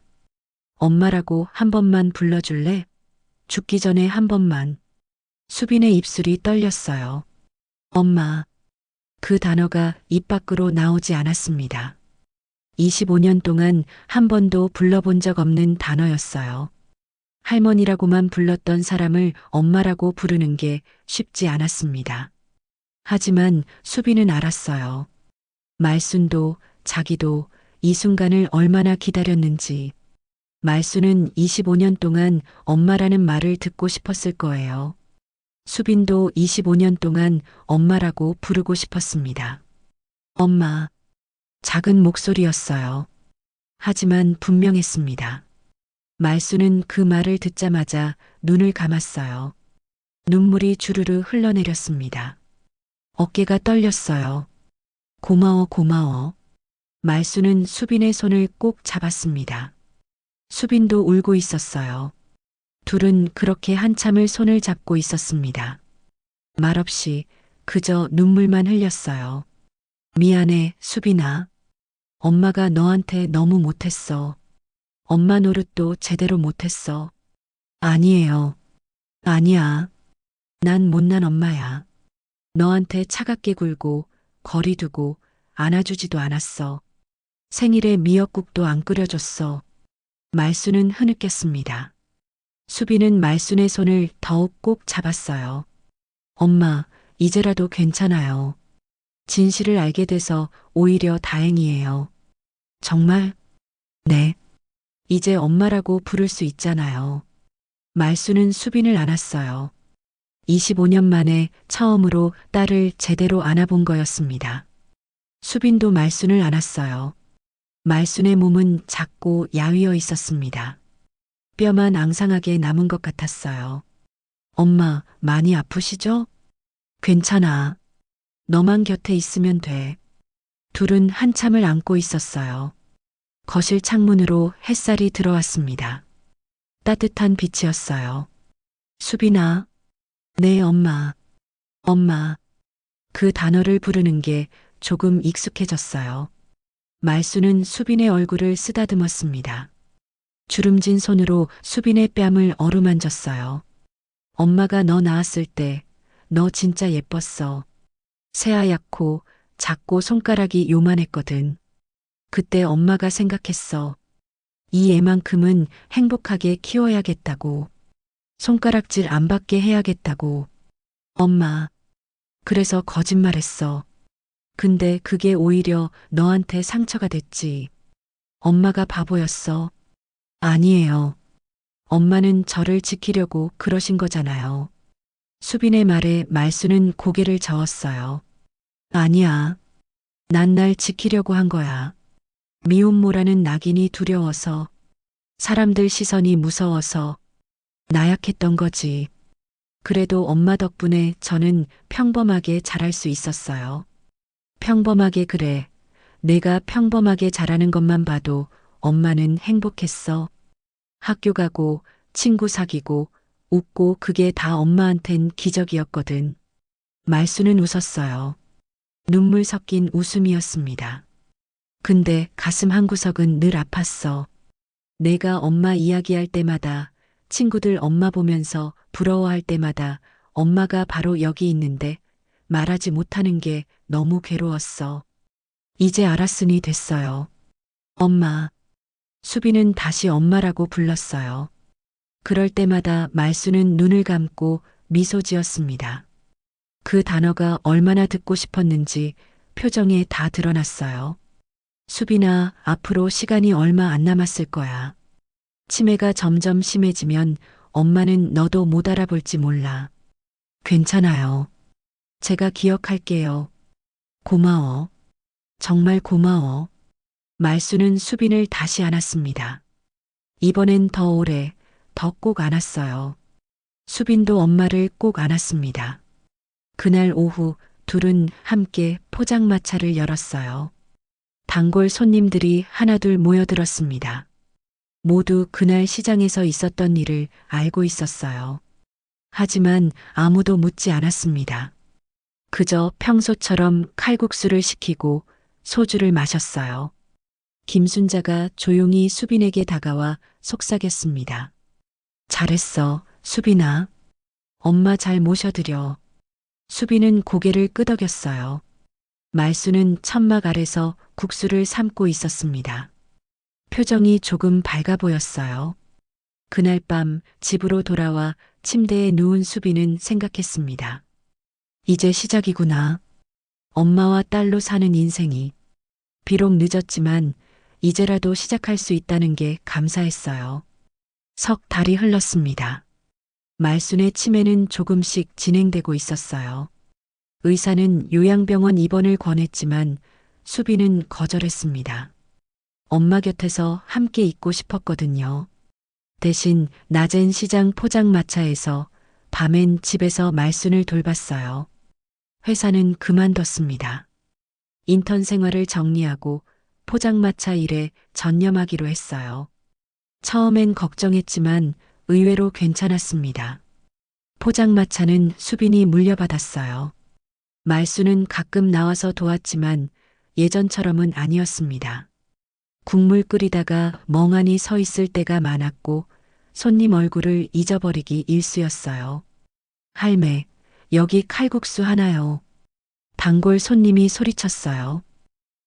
엄마라고 한 번만 불러줄래? 죽기 전에 한 번만. 수빈의 입술이 떨렸어요. 엄마. 그 단어가 입 밖으로 나오지 않았습니다. 25년 동안 한 번도 불러본 적 없는 단어였어요. 할머니라고만 불렀던 사람을 엄마라고 부르는 게 쉽지 않았습니다. 하지만 수빈은 알았어요. 말순도 자기도 이 순간을 얼마나 기다렸는지. 말순은 25년 동안 엄마라는 말을 듣고 싶었을 거예요. 수빈도 25년 동안 엄마라고 부르고 싶었습니다. 엄마. 작은 목소리였어요. 하지만 분명했습니다. 말순은 그 말을 듣자마자 눈을 감았어요. 눈물이 주르르 흘러내렸습니다. 어깨가 떨렸어요. 고마워, 고마워. 말순은 수빈의 손을 꼭 잡았습니다. 수빈도 울고 있었어요. 둘은 그렇게 한참을 손을 잡고 있었습니다. 말없이 그저 눈물만 흘렸어요. 미안해, 수빈아. 엄마가 너한테 너무 못했어. 엄마 노릇도 제대로 못했어. 아니에요. 아니야. 난 못난 엄마야. 너한테 차갑게 굴고 거리 두고 안아주지도 않았어. 생일에 미역국도 안 끓여줬어. 말순은 흐느꼈습니다. 수빈은 말순의 손을 더욱 꼭 잡았어요. 엄마, 이제라도 괜찮아요. 진실을 알게 돼서 오히려 다행이에요. 정말? 네. 이제 엄마라고 부를 수 있잖아요. 말순은 수빈을 안았어요. 25년 만에 처음으로 딸을 제대로 안아본 거였습니다. 수빈도 말순을 안았어요. 말순의 몸은 작고 야위어 있었습니다. 뼈만 앙상하게 남은 것 같았어요. 엄마, 많이 아프시죠? 괜찮아. 너만 곁에 있으면 돼. 둘은 한참을 안고 있었어요. 거실 창문으로 햇살이 들어왔습니다. 따뜻한 빛이었어요. 수빈아. 네, 엄마. 엄마. 그 단어를 부르는 게 조금 익숙해졌어요. 말순은 수빈의 얼굴을 쓰다듬었습니다. 주름진 손으로 수빈의 뺨을 어루만졌어요. 엄마가 너 낳았을 때 너 진짜 예뻤어. 새하얗고 작고 손가락이 요만했거든. 그때 엄마가 생각했어. 이 애만큼은 행복하게 키워야겠다고. 손가락질 안 받게 해야겠다고. 엄마. 그래서 거짓말했어. 근데 그게 오히려 너한테 상처가 됐지. 엄마가 바보였어. 아니에요. 엄마는 저를 지키려고 그러신 거잖아요. 수빈의 말에 말순은 고개를 저었어요. 아니야. 난 날 지키려고 한 거야. 미혼모라는 낙인이 두려워서, 사람들 시선이 무서워서 나약했던 거지. 그래도 엄마 덕분에 저는 평범하게 자랄 수 있었어요. 평범하게 그래. 내가 평범하게 자라는 것만 봐도 엄마는 행복했어. 학교 가고 친구 사귀고 웃고 그게 다 엄마한텐 기적이었거든. 말순은 웃었어요. 눈물 섞인 웃음이었습니다. 근데 가슴 한구석은 늘 아팠어. 내가 엄마 이야기할 때마다 친구들 엄마 보면서 부러워할 때마다 엄마가 바로 여기 있는데 말하지 못하는 게 너무 괴로웠어. 이제 알았으니 됐어요. 엄마. 수빈은 다시 엄마라고 불렀어요. 그럴 때마다 말순은 눈을 감고 미소 지었습니다. 그 단어가 얼마나 듣고 싶었는지 표정에 다 드러났어요. 수빈아, 앞으로 시간이 얼마 안 남았을 거야. 치매가 점점 심해지면 엄마는 너도 못 알아볼지 몰라. 괜찮아요. 제가 기억할게요. 고마워. 정말 고마워. 말수는 수빈을 다시 안았습니다. 이번엔 더 오래, 더 꼭 안았어요. 수빈도 엄마를 꼭 안았습니다. 그날 오후 둘은 함께 포장마차를 열었어요. 단골 손님들이 하나둘 모여들었습니다. 모두 그날 시장에서 있었던 일을 알고 있었어요. 하지만 아무도 묻지 않았습니다. 그저 평소처럼 칼국수를 시키고 소주를 마셨어요. 김순자가 조용히 수빈에게 다가와 속삭였습니다. 잘했어, 수빈아. 엄마 잘 모셔드려. 수빈은 고개를 끄덕였어요. 말수는 천막 아래서 국수를 삶고 있었습니다. 표정이 조금 밝아 보였어요. 그날 밤 집으로 돌아와 침대에 누운 수빈은 생각했습니다. 이제 시작이구나. 엄마와 딸로 사는 인생이. 비록 늦었지만 이제라도 시작할 수 있다는 게 감사했어요. 석 달이 흘렀습니다. 말순의 치매는 조금씩 진행되고 있었어요. 의사는 요양병원 입원을 권했지만 수빈은 거절했습니다. 엄마 곁에서 함께 있고 싶었거든요. 대신 낮엔 시장 포장마차에서 밤엔 집에서 말순을 돌봤어요. 회사는 그만뒀습니다. 인턴 생활을 정리하고 포장마차 일에 전념하기로 했어요. 처음엔 걱정했지만 의외로 괜찮았습니다. 포장마차는 수빈이 물려받았어요. 말수는 가끔 나와서 도왔지만 예전처럼은 아니었습니다. 국물 끓이다가 멍하니 서 있을 때가 많았고 손님 얼굴을 잊어버리기 일쑤였어요. 할매, 여기 칼국수 하나요. 단골 손님이 소리쳤어요.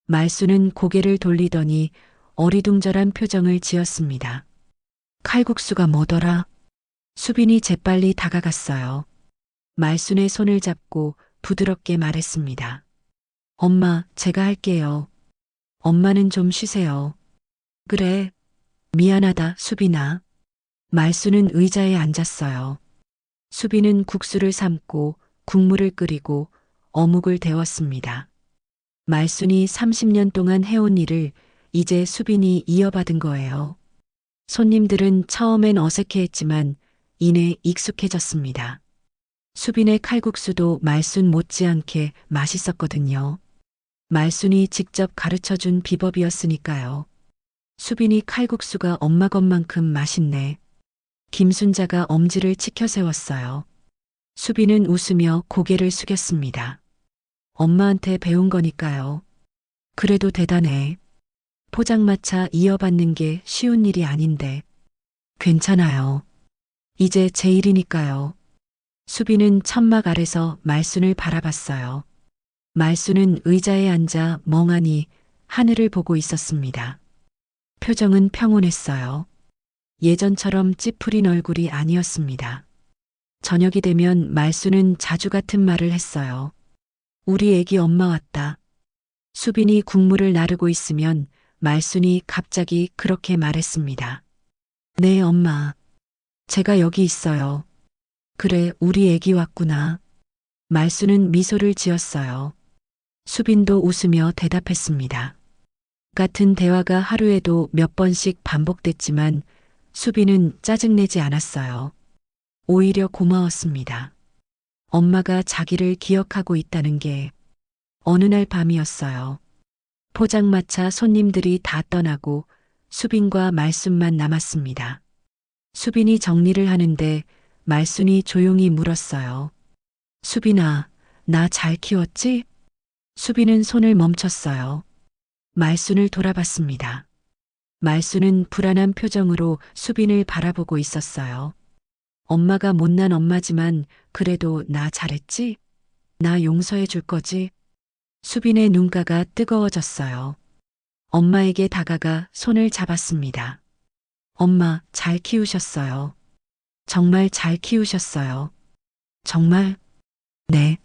말수는 고개를 돌리더니 어리둥절한 표정을 지었습니다. 칼국수가 뭐더라? 수빈이 재빨리 다가갔어요. 말순의 손을 잡고 부드럽게 말했습니다. 엄마, 제가 할게요. 엄마는 좀 쉬세요. 그래. 미안하다, 수빈아. 말순은 의자에 앉았어요. 수빈은 국수를 삶고 국물을 끓이고 어묵을 데웠습니다. 말순이 30년 동안 해온 일을 이제 수빈이 이어받은 거예요. 손님들은 처음엔 어색해했지만 이내 익숙해졌습니다. 수빈의 칼국수도 말순 못지않게 맛있었거든요. 말순이 직접 가르쳐준 비법이었으니까요. 수빈이 칼국수가 엄마 것만큼 맛있네. 김순자가 엄지를 치켜 세웠어요. 수빈은 웃으며 고개를 숙였습니다. 엄마한테 배운 거니까요. 그래도 대단해. 포장마차 이어받는 게 쉬운 일이 아닌데. 괜찮아요. 이제 제 일이니까요. 수빈은 천막 아래서 말순을 바라봤어요. 말순은 의자에 앉아 멍하니 하늘을 보고 있었습니다. 표정은 평온했어요. 예전처럼 찌푸린 얼굴이 아니었습니다. 저녁이 되면 말순은 자주 같은 말을 했어요. 우리 애기 엄마 왔다. 수빈이 국물을 나르고 있으면 말순이 갑자기 그렇게 말했습니다. 네, 엄마. 제가 여기 있어요. 그래, 우리 애기 왔구나. 말순은 미소를 지었어요. 수빈도 웃으며 대답했습니다. 같은 대화가 하루에도 몇 번씩 반복됐지만 수빈은 짜증내지 않았어요. 오히려 고마웠습니다. 엄마가 자기를 기억하고 있다는 게. 어느 날 밤이었어요. 포장마차 손님들이 다 떠나고 수빈과 말순만 남았습니다. 수빈이 정리를 하는데 말순이 조용히 물었어요. 수빈아, 나 잘 키웠지? 수빈은 손을 멈췄어요. 말순을 돌아봤습니다. 말순은 불안한 표정으로 수빈을 바라보고 있었어요. 엄마가 못난 엄마지만 그래도 나 잘했지? 나 용서해 줄 거지? 수빈의 눈가가 뜨거워졌어요. 엄마에게 다가가 손을 잡았습니다. 엄마, 잘 키우셨어요. 정말 잘 키우셨어요. 정말? 네.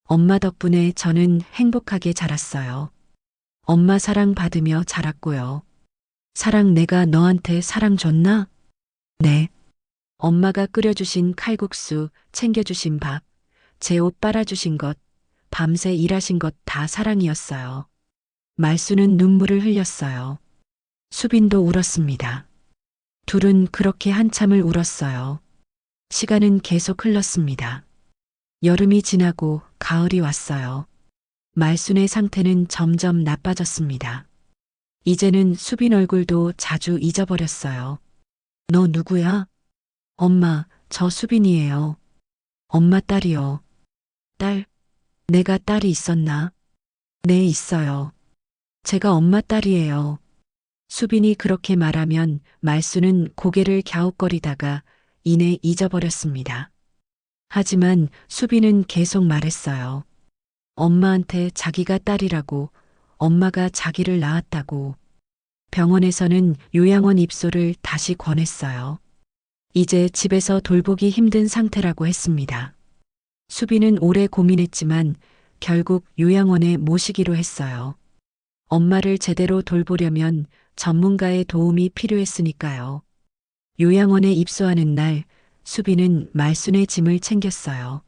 엄마 덕분에 저는 행복하게 자랐어요. 엄마 사랑 받으며 자랐고요. 사랑 내가 너한테 사랑 줬나? 네. 엄마가 끓여주신 칼국수, 챙겨주신 밥, 제 옷 빨아주신 것, 밤새 일하신 것 다 사랑이었어요. 말수는 눈물을 흘렸어요. 수빈도 울었습니다. 둘은 그렇게 한참을 울었어요. 시간은 계속 흘렀습니다. 여름이 지나고 가을이 왔어요. 말순의 상태는 점점 나빠졌습니다. 이제는 수빈 얼굴도 자주 잊어버렸어요. 너 누구야? 엄마, 저 수빈이에요. 엄마 딸이요. 딸? 내가 딸이 있었나? 네, 있어요. 제가 엄마 딸이에요. 수빈이 그렇게 말하면 말수는 고개를 갸웃거리다가 이내 잊어버렸습니다. 하지만 수빈은 계속 말했어요. 엄마한테 자기가 딸이라고, 엄마가 자기를 낳았다고. 병원에서는 요양원 입소를 다시 권했어요. 이제 집에서 돌보기 힘든 상태라고 했습니다. 수빈은 오래 고민했지만 결국 요양원에 모시기로 했어요. 엄마를 제대로 돌보려면 전문가의 도움이 필요했으니까요. 요양원에 입소하는 날 수빈은 말순의 짐을 챙겼어요.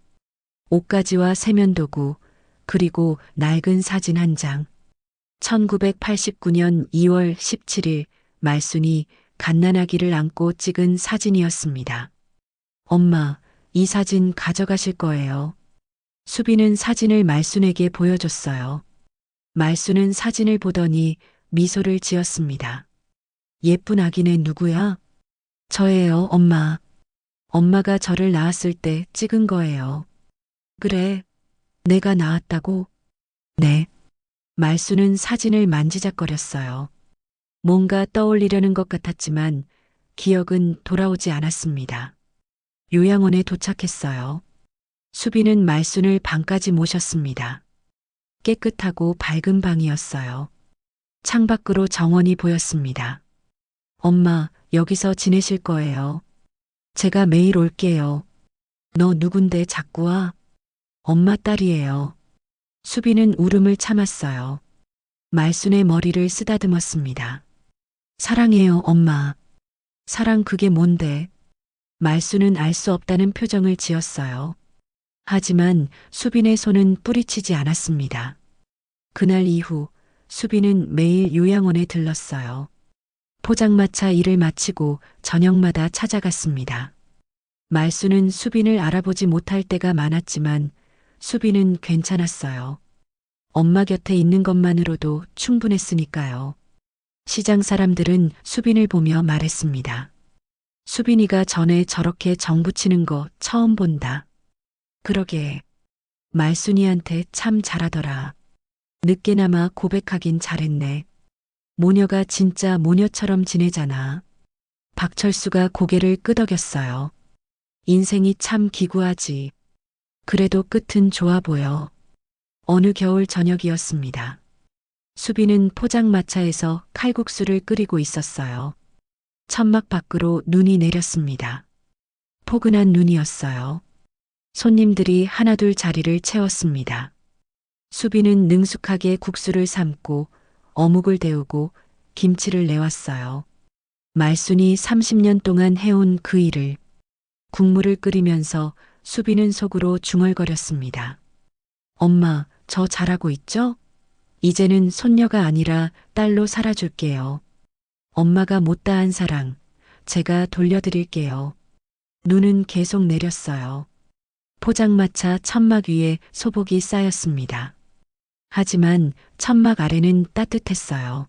옷가지와 세면도구, 그리고 낡은 사진 한 장. 1989년 2월 17일 말순이 갓난아기를 안고 찍은 사진이었습니다. 엄마, 이 사진 가져가실 거예요. 수빈은 사진을 말순에게 보여줬어요. 말순은 사진을 보더니 미소를 지었습니다. 예쁜 아기네 누구야? 저예요, 엄마. 엄마가 저를 낳았을 때 찍은 거예요. 그래, 내가 낳았다고? 네. 말수는 사진을 만지작거렸어요. 뭔가 떠올리려는 것 같았지만 기억은 돌아오지 않았습니다. 요양원에 도착했어요. 수빈은 말순을 방까지 모셨습니다. 깨끗하고 밝은 방이었어요. 창밖으로 정원이 보였습니다. 엄마, 여기서 지내실 거예요. 제가 매일 올게요. 너 누군데 자꾸 와? 엄마 딸이에요. 수빈은 울음을 참았어요. 말순의 머리를 쓰다듬었습니다. 사랑해요, 엄마. 사랑 그게 뭔데? 말순은 알 수 없다는 표정을 지었어요. 하지만 수빈의 손은 뿌리치지 않았습니다. 그날 이후 수빈은 매일 요양원에 들렀어요. 포장마차 일을 마치고 저녁마다 찾아갔습니다. 말수는 수빈을 알아보지 못할 때가 많았지만 수빈은 괜찮았어요. 엄마 곁에 있는 것만으로도 충분했으니까요. 시장 사람들은 수빈을 보며 말했습니다. 수빈이가 전에 저렇게 정붙이는 거 처음 본다. 그러게. 말순이한테 참 잘하더라. 늦게나마 고백하긴 잘했네. 모녀가 진짜 모녀처럼 지내잖아. 박철수가 고개를 끄덕였어요. 인생이 참 기구하지. 그래도 끝은 좋아 보여. 어느 겨울 저녁이었습니다. 수빈은 포장마차에서 칼국수를 끓이고 있었어요. 천막 밖으로 눈이 내렸습니다. 포근한 눈이었어요. 손님들이 하나둘 자리를 채웠습니다. 수빈은 능숙하게 국수를 삶고 어묵을 데우고 김치를 내왔어요. 말순이 30년 동안 해온 그 일을 국물을 끓이면서 수빈은 속으로 중얼거렸습니다. 엄마, 저 잘하고 있죠? 이제는 손녀가 아니라 딸로 살아줄게요. 엄마가 못다한 사랑, 제가 돌려드릴게요. 눈은 계속 내렸어요. 포장마차 천막 위에 소복이 쌓였습니다. 하지만 천막 아래는 따뜻했어요.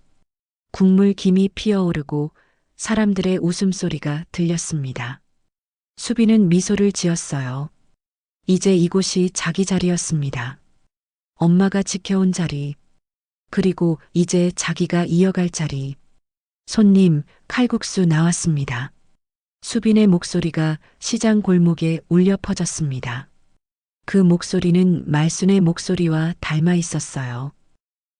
국물 김이 피어오르고 사람들의 웃음소리가 들렸습니다. 수빈은 미소를 지었어요. 이제 이곳이 자기 자리였습니다. 엄마가 지켜온 자리, 그리고 이제 자기가 이어갈 자리. 손님, 칼국수 나왔습니다. 수빈의 목소리가 시장 골목에 울려 퍼졌습니다. 그 목소리는 말순의 목소리와 닮아 있었어요.